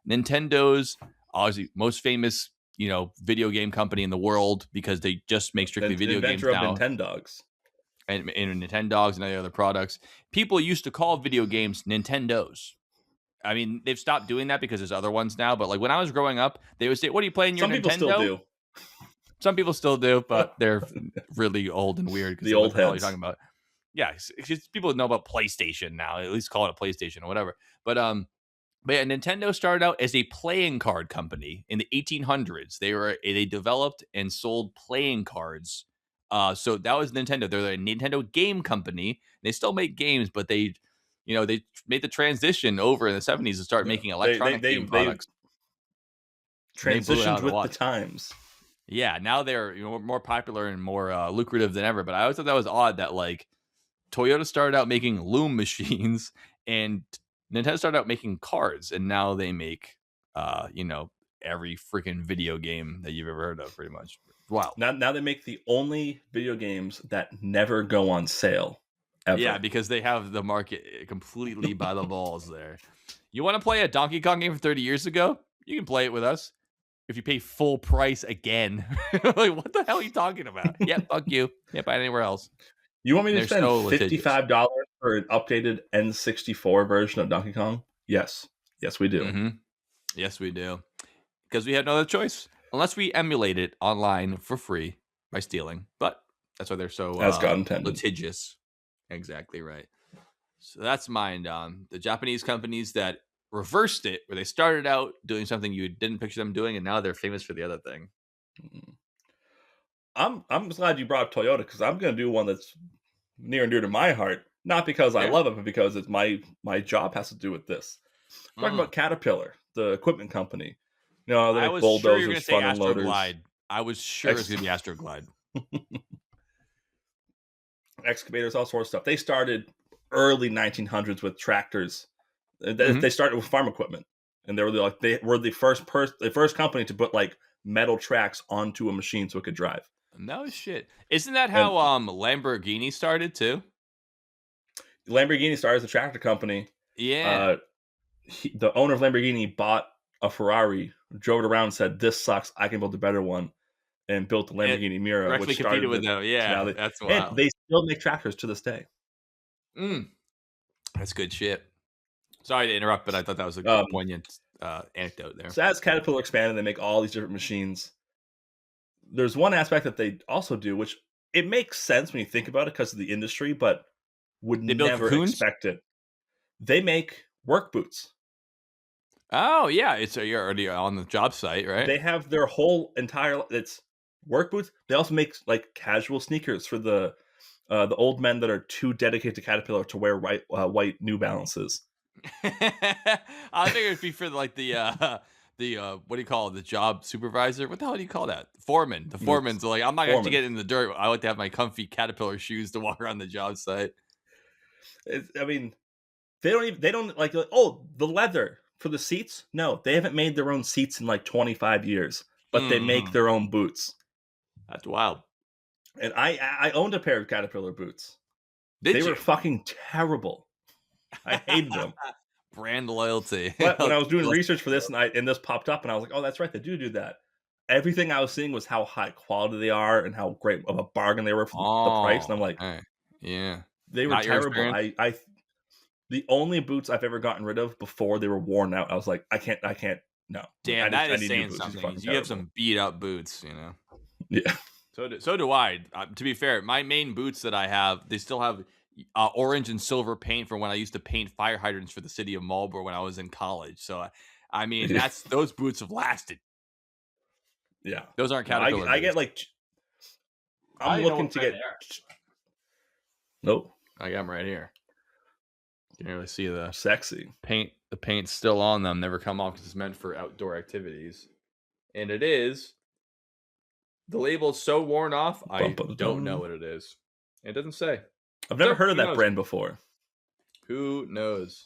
Nintendo's obviously most famous, video game company in the world because they just make strictly video games now. Nintendogs. And Nintendogs and other products. People used to call video games Nintendos. I mean, they've stopped doing that because there's other ones now. But like when I was growing up, they would say, "What are you playing your Nintendo?" Some people still do. Some people still do, but they're really old and weird. The old heads. You're talking about. Yeah, because people know about PlayStation now. At least call it a PlayStation or whatever. But yeah, Nintendo started out as a playing card company in the 1800s. They developed and sold playing cards. So that was Nintendo. They're a Nintendo game company. They still make games, but they made the transition over in the 70s to start making electronic game products. Transitioned with the times. Yeah, now they're more popular and more lucrative than ever. But I always thought that was odd that like Toyota started out making loom machines and Nintendo started out making cards, and now they make every freaking video game that you've ever heard of, pretty much. Wow. Now they make the only video games that never go on sale. Ever. Yeah, because they have the market completely by the balls there. You want to play a Donkey Kong game from 30 years ago? You can play it with us if you pay full price again. Like, what the hell are you talking about? Yeah, fuck you. Can't buy it anywhere else. You want me to spend $55 for an updated N64 version of Donkey Kong? Yes. Yes, we do. Mm-hmm. Yes, we do. Because we had no other choice. Unless we emulate it online for free by stealing. But that's why they're so as God intended. Litigious. Exactly right. So that's mine, the Japanese companies that reversed it, where they started out doing something you didn't picture them doing, and now they're famous for the other thing. I'm glad you brought up Toyota, because I'm going to do one that's near and dear to my heart. Not because I love it, but because it's my job has to do with this. I'm talking about Caterpillar, the equipment company. I was sure you were going to say Astroglide. I was sure it was going to be Astroglide. Excavators, all sorts of stuff. They started early 1900s with tractors. They started with farm equipment, and they were the first company to put like metal tracks onto a machine so it could drive. No shit. Isn't that how Lamborghini started too? Lamborghini started as a tractor company. Yeah. The owner of Lamborghini bought a Ferrari, drove it around, and said, "This sucks. I can build a better one." and built the Lamborghini Miura, directly which started competed with them. Yeah, that's wild. And they still make tractors to this day. That's good shit. Sorry to interrupt, but I thought that was a poignant anecdote there. So as Caterpillar expanded, they make all these different machines. There's one aspect that they also do, which it makes sense when you think about it because of the industry, but would never expect it. They make work boots. Oh yeah, you're already on the job site, right? They have their whole entire it's work boots. They also make like casual sneakers for the old men that are too dedicated to Caterpillar to wear white New Balances. I think it'd be for like the what do you call it? The job supervisor? What the hell do you call that? Foreman. The foreman's like, I'm not going to get in the dirt. I like to have my comfy Caterpillar shoes to walk around the job site. I mean, they don't like, oh, the leather for the seats. No, they haven't made their own seats in like 25 years, but they make their own boots. That's wild. And I owned a pair of Caterpillar boots. They were fucking terrible. I hated them. Brand loyalty. But when I was doing research for this and this popped up and I was like, oh, that's right, they do that. Everything I was seeing was how high quality they are and how great of a bargain they were for the price. And I'm like, yeah, they were terrible. The only boots I've ever gotten rid of before they were worn out, I was like, I can't. No. Damn, that is saying something. You have some beat up boots, you know. Yeah. So do I. To be fair, my main boots that I have, they still have orange and silver paint from when I used to paint fire hydrants for the city of Marlborough when I was in college. So, I mean, those boots have lasted. Yeah. Those aren't Caterpillar boots. I get like, I'm looking to get. Nope. I got them right here. You can really see the sexy paint. The paint's still on them, never come off because it's meant for outdoor activities. And it is. The label's so worn off, I don't know what it is. It doesn't say. I've never heard of that brand before. Who knows?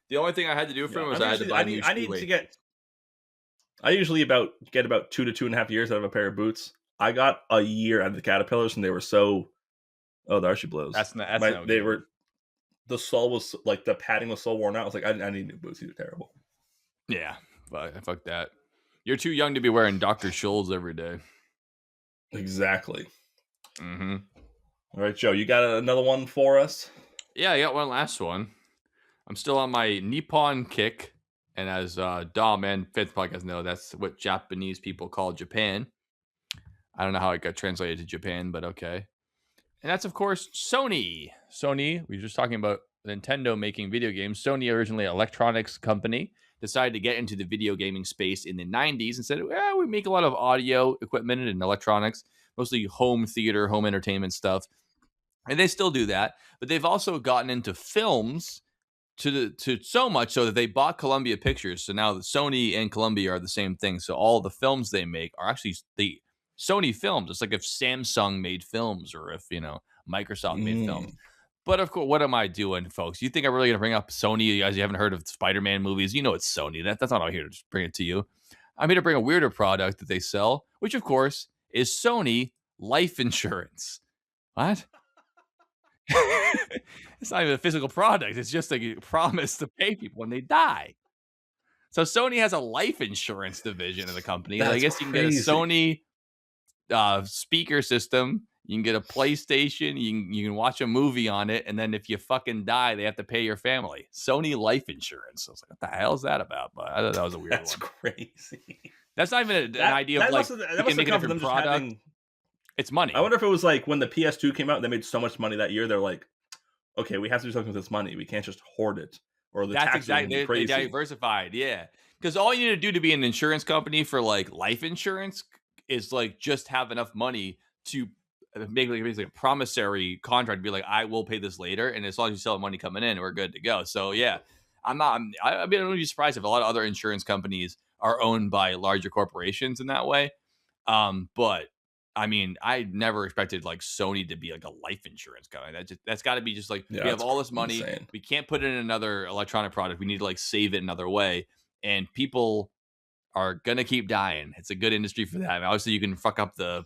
The only thing I had to do for him was I had to buy new shoelaces. I usually get about 2 to 2.5 years out of a pair of boots. I got a year out of the Caterpillars, and they were so. Oh, the Archie blows. The sole was like the padding was so worn out. I was like, I need new boots. These are terrible. Yeah, fuck that. You're too young to be wearing Dr. Scholl's every day. Exactly. Mm-hmm. All right, Joe, you got another one for us? Yeah, I got one last one. I'm still on my Nippon kick, and as Dom and Fifth podcast know, that's what Japanese people call Japan. I don't know how it got translated to Japan, but okay. And that's, of course, Sony. Sony, we were just talking about Nintendo making video games. Sony, originally an electronics company, decided to get into the video gaming space in the 90s and said, well, we make a lot of audio equipment and electronics, mostly home theater, home entertainment stuff. And they still do that. But they've also gotten into films to so much so that they bought Columbia Pictures. So now Sony and Columbia are the same thing. So all the films they make are actually the Sony films. It's like if Samsung made films or if, Microsoft made films. But of course, what am I doing, folks? You think I'm really going to bring up Sony? You guys, you haven't heard of Spider-Man movies. You know it's Sony. That's not how I'm here to just bring it to you. I'm here to bring a weirder product that they sell, which, of course, is Sony life insurance. What? It's not even a physical product. It's just a promise to pay people when they die. So Sony has a life insurance division of the company. I guess you can get a Sony speaker system. You can get a PlayStation. You can watch a movie on it. And then if you fucking die, they have to pay your family. Sony life insurance. I was like, what the hell is that about? But I thought that was a weird one. That's crazy. That's not even an idea of like, you can make a different product. It's money. I wonder if it was like when the PS2 came out, they made so much money that year. They're like, okay, we have to do something with this money. We can't just hoard it. Or the taxes are crazy. They diversified, yeah. Because all you need to do to be an insurance company for like life insurance is like just have enough money to make like basically a promissory contract. Be like, I will pay this later, and as long as you sell money coming in, we're good to go. So yeah, I wouldn't be surprised if a lot of other insurance companies are owned by larger corporations in that way. But I mean, I never expected like Sony to be like a life insurance company. That's got to be just like, we have all this money. Insane. We can't put it in another electronic product. We need to like save it another way. And people are going to keep dying. It's a good industry for that. I mean, obviously you can fuck up the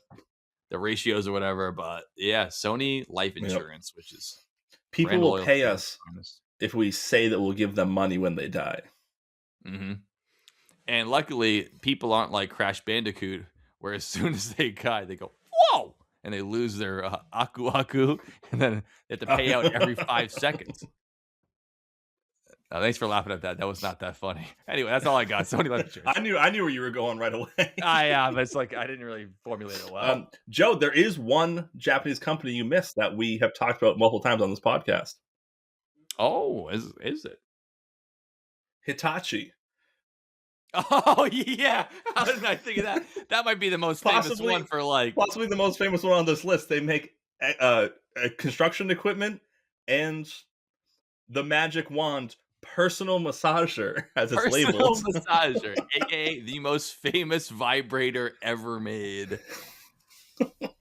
ratios or whatever, but yeah, Sony life insurance, which is people will pay us if we say that we'll give them money when they die. Mm-hmm. And luckily people aren't like Crash Bandicoot, where as soon as they cut, they go, whoa, and they lose their aku aku, and then they have to pay out every 5 seconds. Thanks for laughing at that. That was not that funny. Anyway, that's all I got. Somebody left the church. I knew where you were going right away. Yeah, but it's like I didn't really formulate it well. Joe, there is one Japanese company you missed that we have talked about multiple times on this podcast. Oh, is it? Hitachi. Oh yeah, how did I think of that? That might be the most famous one for like possibly the most famous one on this list. They make construction equipment and the magic wand personal massager as it's labeled. Personal massager, aka the most famous vibrator ever made.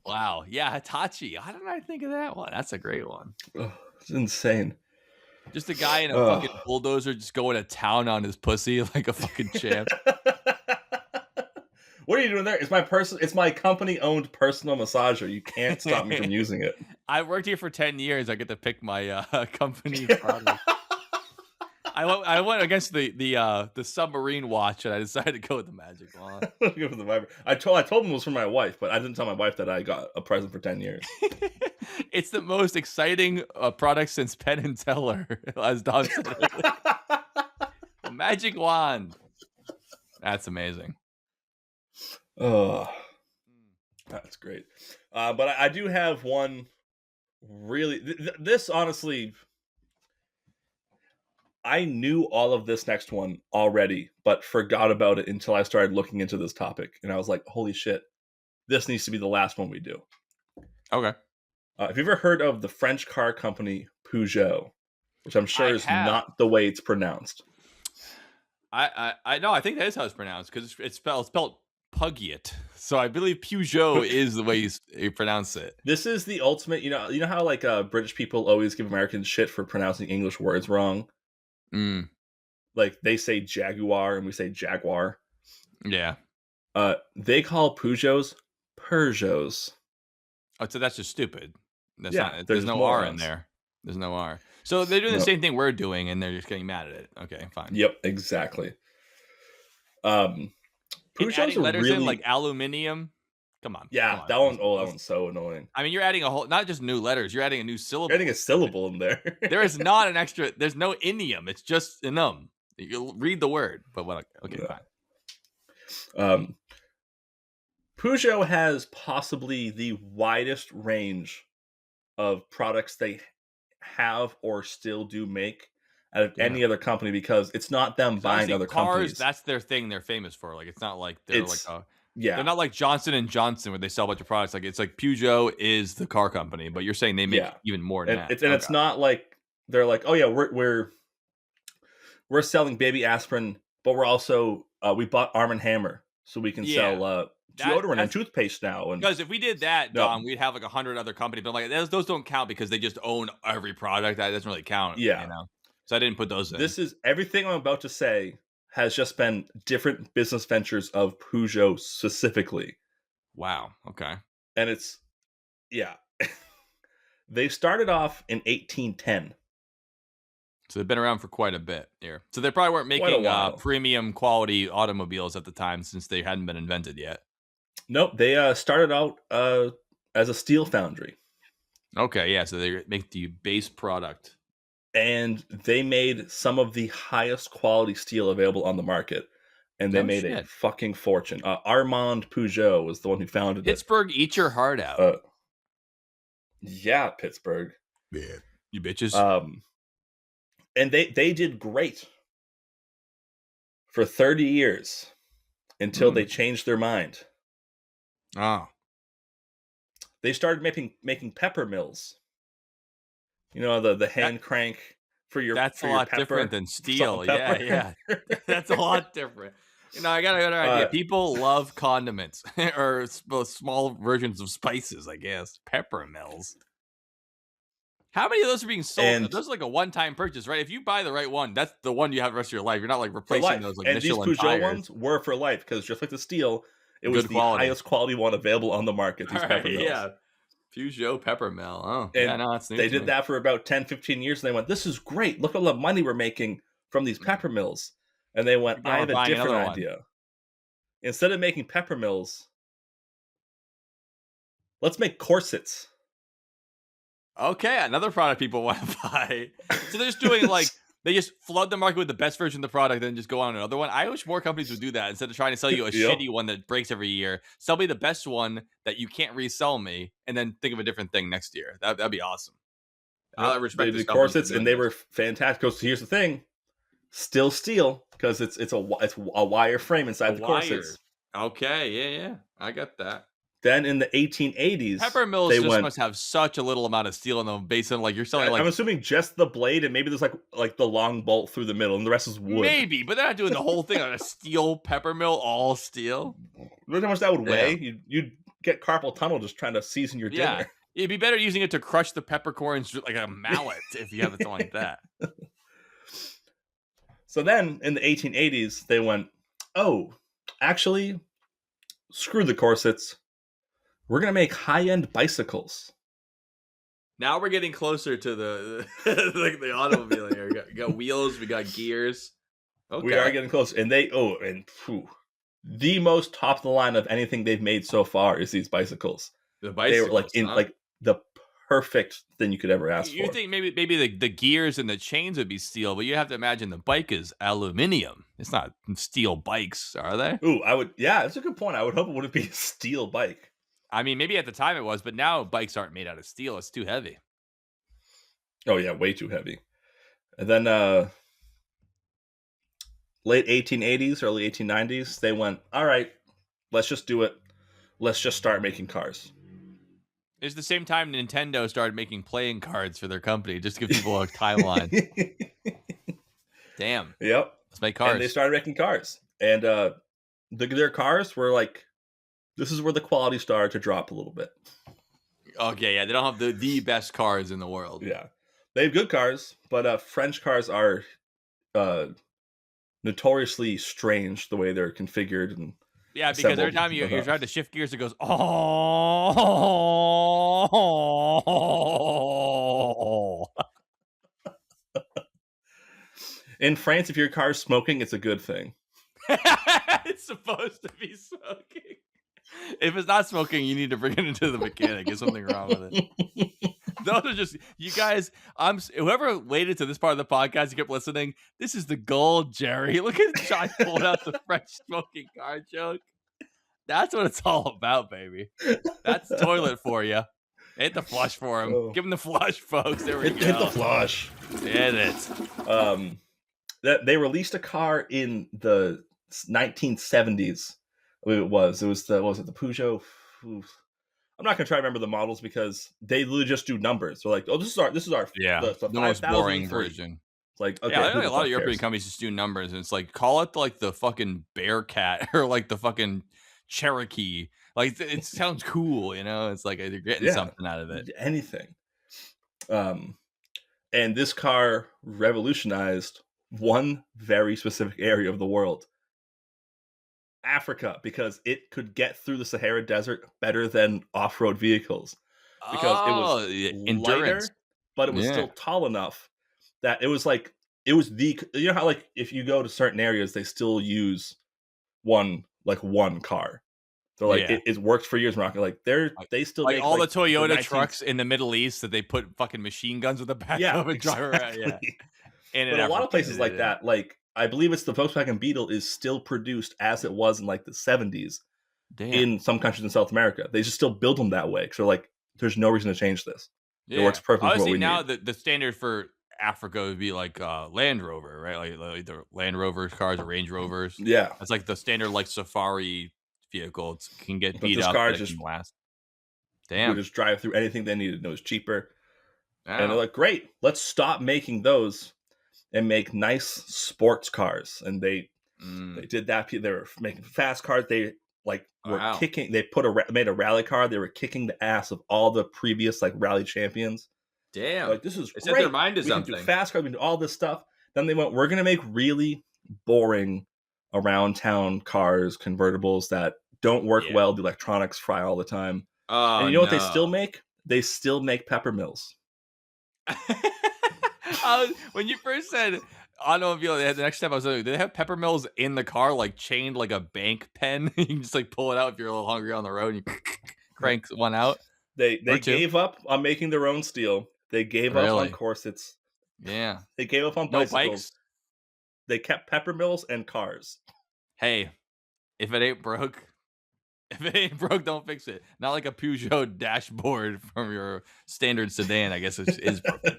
Wow, yeah, Hitachi. How did I think of that one? That's a great one. Oh, it's insane. Just a guy in a fucking bulldozer just going to town on his pussy like a fucking champ. What are you doing there? It's my company-owned personal massager. You can't stop me from using it. I worked here for 10 years. I get to pick my company product. I went against the submarine watch, and I decided to go with the magic wand. Go for the vibrator. I told him it was for my wife, but I didn't tell my wife that I got a present for 10 years. It's the most exciting product since Penn and Teller, as Don said. The magic wand. That's amazing. Oh, that's great. But I do have one really. This honestly, I knew all of this next one already, but forgot about it until I started looking into this topic, and I was like, "Holy shit, this needs to be the last one we do." Okay. Have you ever heard of the French car company Peugeot, which I'm sure is not the way it's pronounced? I know. I think that is how it's pronounced because it's spelled Puggiet. So I believe Peugeot is the way you pronounce it. This is the ultimate. You know how like British people always give Americans shit for pronouncing English words wrong. Like they say Jaguar and we say Jaguar. Yeah. They call Peugeots Peugeots. Oh, so that's just stupid. That's yeah, not. There's no R in there. There's no R. So they're doing the same thing we're doing, and they're just getting mad at it. Okay, fine. Yep, exactly. Peugeot's letters really... in like aluminium. Come on. Yeah, come on. That one. Oh, that one's so annoying. I mean, you're adding a whole, not just new letters. You're adding a new syllable. You're adding a syllable in there. There is not an extra. There's no inium. It's just enum. You read the word, but what? Okay, fine. Peugeot has possibly the widest range of products they have or still do make out of any other company because it's not them buying other companies. That's their thing. They're famous for. Like it's not like they're they're not like Johnson and Johnson where they sell a bunch of products. Like it's like Peugeot is the car company, but you're saying they make even more than that. It's not like they're like, oh yeah, we're selling baby aspirin, but we're also we bought Arm & Hammer so we can sell deodorant and toothpaste now. Because if we did that, Don, we'd have like 100 other companies. But like those don't count because they just own every product. That doesn't really count. Yeah. You know? So I didn't put those in. This is everything I'm about to say has just been different business ventures of Peugeot specifically. Wow. Okay. And it's, they started off in 1810. So they've been around for quite a bit here. So they probably weren't making premium quality automobiles at the time since they hadn't been invented yet. Nope. They started out as a steel foundry. Okay. Yeah. So they make the base product. And they made some of the highest quality steel available on the market. And they made a fucking fortune. Armand Peugeot was the one who founded Pittsburgh, eat your heart out. Yeah, Pittsburgh. Yeah. You bitches. And they did great for 30 years until they changed their mind. Oh. They started making pepper mills. You know, the hand crank for your That's for a your lot pepper, different than steel. Yeah. That's a lot different. You know, I got another idea. People love condiments or small versions of spices, I guess. Pepper mills. How many of those are being sold? And those are like a one-time purchase, right? If you buy the right one, that's the one you have the rest of your life. You're not like replacing those like Michelin these Peugeot tires. ones were for life because just like the steel, it was the highest quality one available on the market. These pepper mills. Yeah. Peugeot pepper mill. Oh, and yeah, no, it's new. They did that for about 10, 15 years, and they went, this is great. Look at all the money we're making from these pepper mills. And they went, I have a different idea. Instead of making pepper mills, let's make corsets. Okay, another product people want to buy. So they're just doing like they just flood the market with the best version of the product, then just go on another one. I wish more companies would do that instead of trying to sell you a Yep. shitty one that breaks every year. Sell me the best one that you can't resell me, and then think of a different thing next year. That'd be awesome. I respect They this did company for corsets, doing and they this. were fantastic. So here's the thing: still steel because it's a wire frame inside the corsets. Okay, yeah, I got that. Then in the 1880s, Pepper mills they just went. must have such a little amount of steel in them, based on like you're selling like I'm assuming just the blade, and maybe there's like the long bolt through the middle, and the rest is wood. maybe, but they're not doing the whole thing on a steel pepper mill, all steel. Look how much that would weigh. Damn. You'd get carpal tunnel just trying to season your Yeah, dinner. it'd be better using it to crush the peppercorns like a mallet if you have something like that. So then in the 1880s, they went, oh, actually, screw the corsets. We're going to make high-end bicycles. Now we're getting closer to the like the automobile here. We got wheels, we got gears. Okay. We are getting close. And the most top of the line of anything they've made so far is these bicycles. The bicycles, they were like in like the perfect thing you could ever ask for. You think maybe the gears and the chains would be steel, but you have to imagine the bike is aluminum. It's not steel bikes, are they? Ooh, that's a good point. I would hope it wouldn't be a steel bike. I mean, maybe at the time it was, but now bikes aren't made out of steel. It's too heavy. Oh yeah, way too heavy. And then late 1880s, early 1890s, they went, all right, let's just do it. Let's just start making cars. It's the same time Nintendo started making playing cards for their company, just to give people a timeline. Damn. Yep. Let's make cars. And they started making cars. And their cars were like, this is where the quality started to drop a little bit. Okay, yeah, they don't have the best cars in the world. Yeah. They have good cars, but French cars are notoriously strange the way they're configured. And yeah, because every time you're trying to shift gears, it goes, oh. In France, if your car's smoking, it's a good thing. It's supposed to be smoking. If it's not smoking, you need to bring it into the mechanic. There's something wrong with it. Those are just, you guys, whoever waited to this part of the podcast, you kept listening, this is the gold, Jerry. Look at Josh pulling out the French smoking car joke. That's what it's all about, baby. That's toilet for you. Hit the flush for him. Oh. Give him the flush, folks. There we go. Hit the flush. Hit it. That they released a car in the 1970s. It was the Peugeot. Oof. I'm not gonna try to remember the models because they literally just do numbers. They're like, oh, this is our the most boring version. It's like, okay, yeah, a lot of European companies just do numbers, and it's like, call it like the fucking Bearcat or like the fucking Cherokee. Like, it sounds cool, you know? It's like they're getting something out of it. Anything. And this car revolutionized one very specific area of the world. Africa, because it could get through the Sahara Desert better than off-road vehicles because it was lighter, but it was still tall enough that it was you know how like if you go to certain areas they still use one car. So like it worked for years. Like they still like make all the Toyota trucks in the Middle East that they put fucking machine guns with the back of and drive around. Yeah, but a lot of places like that, like I believe it's the Volkswagen Beetle is still produced as it was in like the 70s. Damn. In some countries in South America. They just still build them that way. So like, there's no reason to change this. Yeah. It works perfectly. Obviously, now the standard for Africa would be like Land Rover, right? Like the Land Rover cars or Range Rovers. Yeah, it's like the standard like safari vehicle. It can get beat up, but it can last. Damn, you just drive through anything they needed. It was cheaper, and they're like, great, let's stop making those and make nice sports cars. And they did that. They were making fast cars. They were kicking. They made a rally car. They were kicking the ass of all the previous like rally champions. Damn, like this is great. Set their mind to something. We can do fast cars. We can do all this stuff. Then they went, we're going to make really boring around town cars, convertibles that don't work well. The electronics fry all the time. And you know what they still make? They still make pepper mills. When you first said automobile, the next step I was like, do they have pepper mills in the car, like chained like a bank pen? You can just like pull it out if you're a little hungry on the road and you crank one out. They Or two. gave up on making their own steel. They gave up on Really? corsets. Yeah. They gave up on No bicycles. bikes. They kept pepper mills and cars. Hey, if it ain't broke, don't fix it. Not like a Peugeot dashboard from your standard sedan, I guess, which is broken.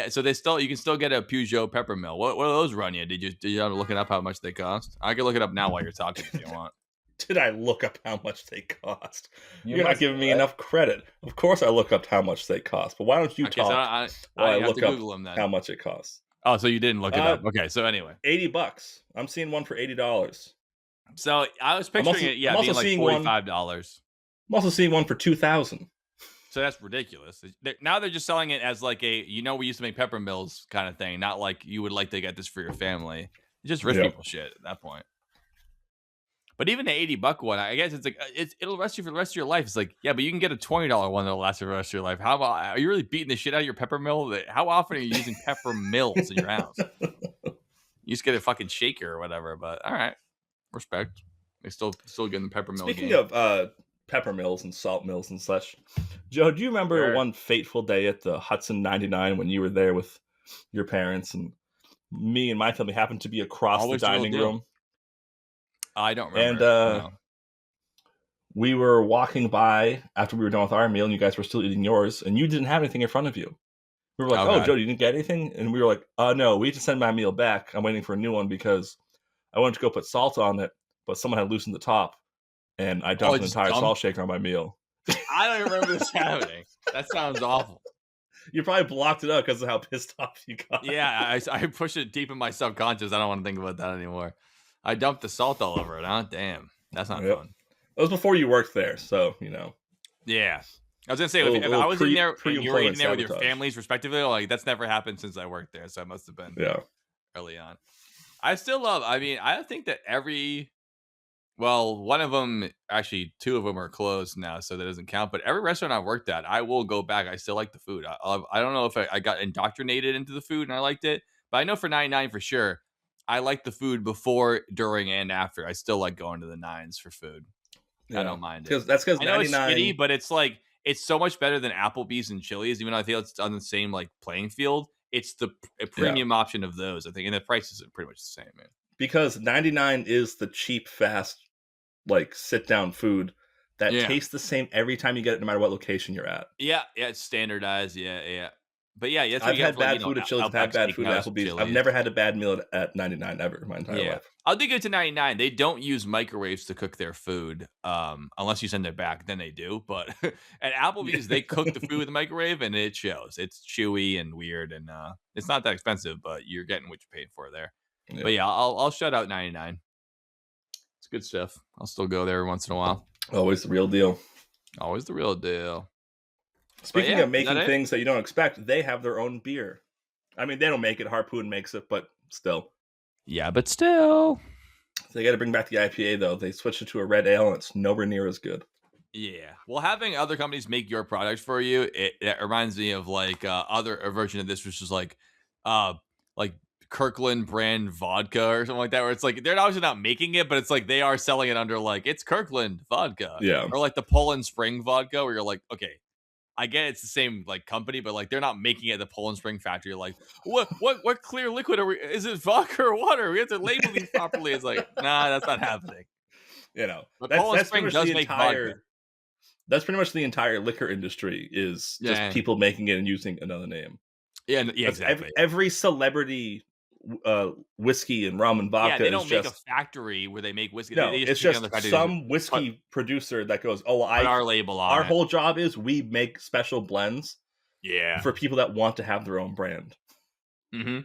So you can still get a Peugeot pepper mill. What do those run you? Did you have to look it up how much they cost? I can look it up now while you're talking if you want. Did I look up how much they cost? You You're not must giving have, me right? enough credit. Of course I look up how much they cost, but why don't you Okay, so talk I while I have look to up Google them then. how much it costs? Oh, so you didn't look it up. Okay, so anyway. $80. I'm seeing one for $80. So I was picturing it, I'm also being like $45. I'm also seeing one for $2,000. So that's ridiculous. Now they're just selling it as like we used to make pepper mills kind of thing, not like you would like to get this for your family. It's just rich people shit at that point. But even the $80 one, I guess it's like it'll last you for the rest of your life. It's like, yeah, but you can get a $20 one that'll last you for the rest of your life. How about, are you really beating the shit out of your pepper mill? How often are you using pepper mills in your house? You just get a fucking shaker or whatever. But all right, respect. They still getting the pepper mill. Speaking of pepper mills and salt mills and such, Joe, do you remember one fateful day at the Hudson 99 when you were there with your parents and me and my family happened to be across the dining room? I don't remember. And we were walking by after we were done with our meal and you guys were still eating yours and you didn't have anything in front of you. We were like, oh, Joe, you didn't get anything? And we were like, no, we need to send my meal back. I'm waiting for a new one because I wanted to go put salt on it, but someone had loosened the top and I dumped an entire salt shaker on my meal. I don't even remember this happening. That sounds awful. You probably blocked it out because of how pissed off you got. Yeah, I pushed it deep in my subconscious. I don't want to think about that anymore. I dumped the salt all over it, huh? Damn. That's not fun. It was before you worked there, so, you know. Yeah. I was going to say, if I was in there and you were in there with your families respectively, like, that's never happened since I worked there, so it must have been early on. I still love, I think that one of them, actually, two of them are closed now, so that doesn't count. But every restaurant I've worked at, I will go back. I still like the food. I don't know if I got indoctrinated into the food and I liked it, but I know for 99 for sure, I like the food before, during, and after. I still like going to the nines for food. Yeah. I don't mind it. That's because 99. I know it's shitty, but it's like it's so much better than Applebee's and Chili's. Even though I feel it's on the same like playing field, it's the premium option of those. I think, and the prices are pretty much the same, man. Because 99 is the cheap, fast, like sit down food that tastes the same every time you get it, no matter what location you're at. Yeah, it's standardized. Yeah. But yeah, I've had bad food at Chili's. I've had bad food at Applebee's. Chili's. I've never had a bad meal at 99 ever in my entire life. I'll dig it to 99. They don't use microwaves to cook their food, unless you send it back. Then they do. But at Applebee's, they cook the food with a microwave, and it shows. It's chewy and weird, and it's not that expensive, but you're getting what you paid for there. Yeah. But yeah, I'll shut out 99. It's good stuff. I'll still go there once in a while. Always the real deal. Always the real deal. Speaking of making things that you don't expect, they have their own beer. I mean, they don't make it. Harpoon makes it, but still. Yeah, but still. They got to bring back the IPA, though. They switched it to a red ale, and it's nowhere near as good. Yeah. Well, having other companies make your product for you, it reminds me of like a version of this, which is like Kirkland brand vodka or something like that, where it's like they're obviously not making it, but it's like they are selling it under like it's Kirkland vodka. Yeah. Or like the Poland Spring vodka, where you're like, okay, I get it's the same like company, but like they're not making it at the Poland Spring factory. You're like, what clear liquid are we? Is it vodka or water? We have to label these properly. It's like, nah, that's not happening. You know, but Poland Spring does make vodka. That's pretty much the entire liquor industry is just people making it and using another name. Yeah, exactly. Every celebrity whiskey and rum and vodka. Yeah, they don't make a factory where they make whiskey. No, it's just some whiskey producer that goes, "Oh, our label on our whole job is we make special blends." Yeah, for people that want to have their own brand. Mm-hmm.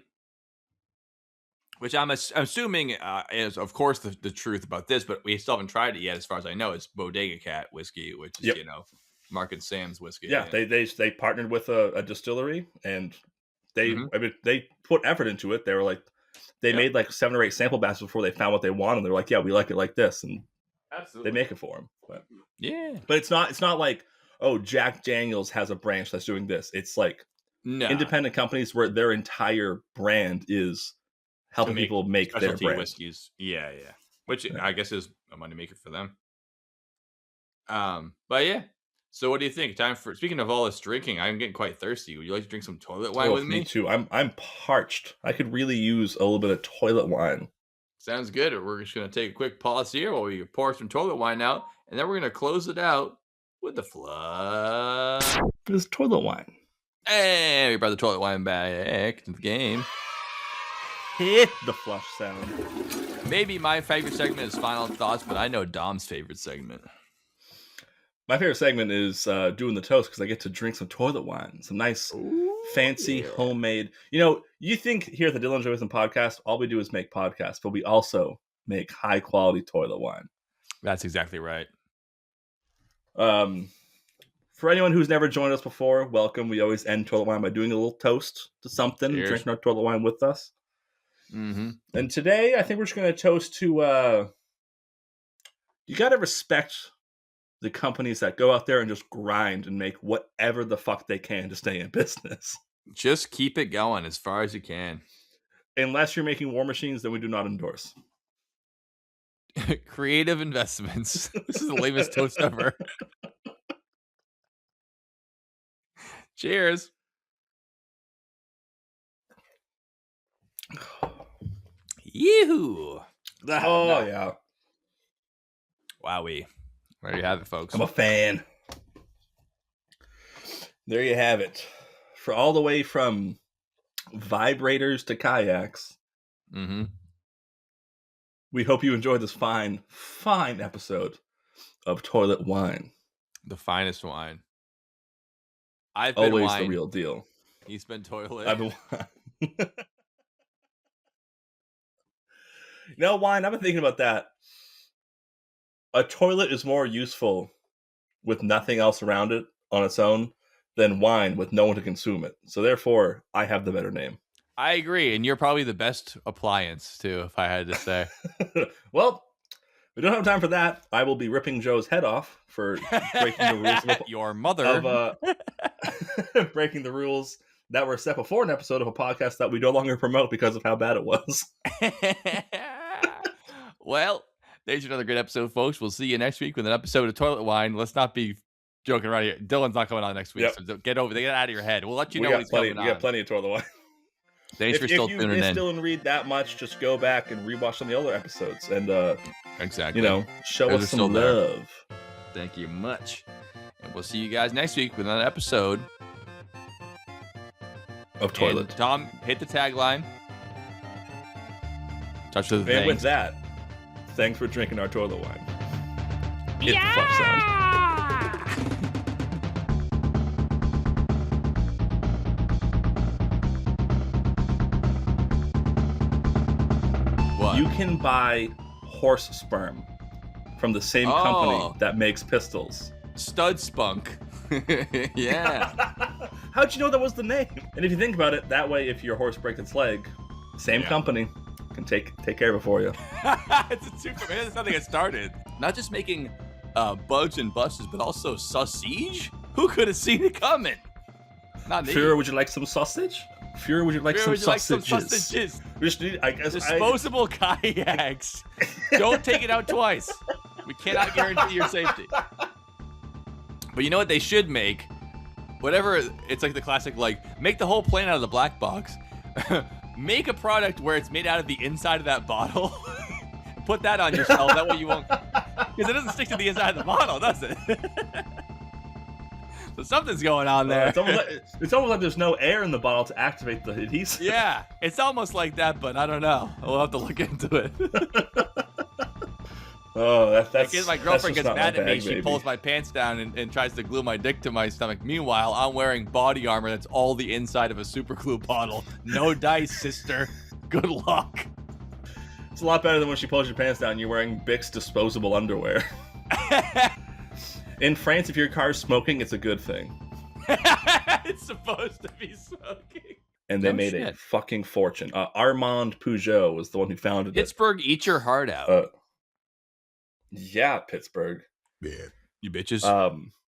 Which I'm assuming is, of course, the truth about this, but we still haven't tried it yet. As far as I know, it's Bodega Cat whiskey, which is Mark and Sam's whiskey. Yeah, they partnered with a distillery and. They put effort into it. They were like, they made like 7 or 8 sample batches before they found what they wanted. They're like, yeah, we like it like this, and they make it for them. But, but it's not like, oh, Jack Daniels has a branch that's doing this. It's like independent companies where their entire brand is helping people make their brand. Whiskeys. Yeah. Which I guess is a money maker for them. But yeah. So what do you think? Speaking of all this drinking, I'm getting quite thirsty. Would you like to drink some toilet wine with me? Me too. I'm parched. I could really use a little bit of toilet wine. Sounds good. We're just going to take a quick pause here while we pour some toilet wine out, and then we're going to close it out with the flush. It's toilet wine. And we brought the toilet wine back to the game. Hit the flush sound. Maybe my favorite segment is Final Thoughts, but I know Dom's favorite segment. My favorite segment is doing the toast because I get to drink some toilet wine. Some nice, fancy, homemade. You think here at the Dylan Joyson podcast, all we do is make podcasts, but we also make high-quality toilet wine. That's exactly right. For anyone who's never joined us before, welcome. We always end toilet wine by doing a little toast to something, drinking our toilet wine with us. Mm-hmm. And today, I think we're just going to toast to, you got to respect the companies that go out there and just grind and make whatever the fuck they can to stay in business. Just keep it going as far as you can. Unless you're making war machines, then we do not endorse. Creative investments. This is the lamest toast ever. Cheers. Yoo-hoo. Oh, yeah. Wowee. There you have it, folks. I'm a fan. There you have it. For all the way from vibrators to kayaks. Mm-hmm. We hope you enjoyed this fine episode of Toilet Wine. The finest wine. I've been always wine. The real deal. He's been toilet. I've been wine. Wine, I've been thinking about that. A toilet is more useful with nothing else around it on its own than wine with no one to consume it. So therefore, I have the better name. I agree, and you're probably the best appliance, too, if I had to say. Well, we don't have time for that. I will be ripping Joe's head off for breaking the rules. Your mother. Breaking the rules that were set before an episode of a podcast that we no longer promote because of how bad it was. Well, there's another great episode, folks. We'll see you next week with an episode of Toilet Wine. Let's not be joking around here. Dylan's not coming on next week, so get out of your head. We'll let you know when he's coming on. We got plenty of Toilet Wine. Thanks for still tuning in. If you still read that much, just go back and rewatch some of the other episodes and exactly, show us some love. Thank you much, and we'll see you guys next week with another episode of Toilet. And Tom, hit the tagline. Touch the thing. And with that, thanks for drinking our toilet wine. Hit the fuck sound. You can buy horse sperm from the same company that makes pistols. Stud Spunk. Yeah. How'd you know that was the name? And if you think about it, that way, if your horse breaks its leg, same company can take care of it for you. It's a super. Man, that's how they get started. Not just making bugs and buses, but also sausage. Who could have seen it coming? Not me. Führer, would you like some sausage? Führer, would you like some sausages? We just need, disposable kayaks. Don't take it out twice. We cannot guarantee your safety. But you know what they should make? Whatever, it's like the classic, make the whole plane out of the black box. Make a product where it's made out of the inside of that bottle. Put that on your shelf. That way you won't, because it doesn't stick to the inside of the bottle, does it? So something's going on there. It's almost like there's no air in the bottle to activate the adhesive. Yeah, it's almost like that, but I don't know. We'll have to look into it. Oh, that's my girlfriend gets mad at me. She pulls my pants down and tries to glue my dick to my stomach. Meanwhile, I'm wearing body armor that's all the inside of a super glue bottle. No dice, sister. Good luck. It's a lot better than when she pulls your pants down and you're wearing Bix disposable underwear. In France, if your car's smoking, it's a good thing. It's supposed to be smoking. And they made a fucking fortune. Armand Peugeot was the one who founded Pittsburgh, eat your heart out. Yeah, Pittsburgh. Yeah. You bitches.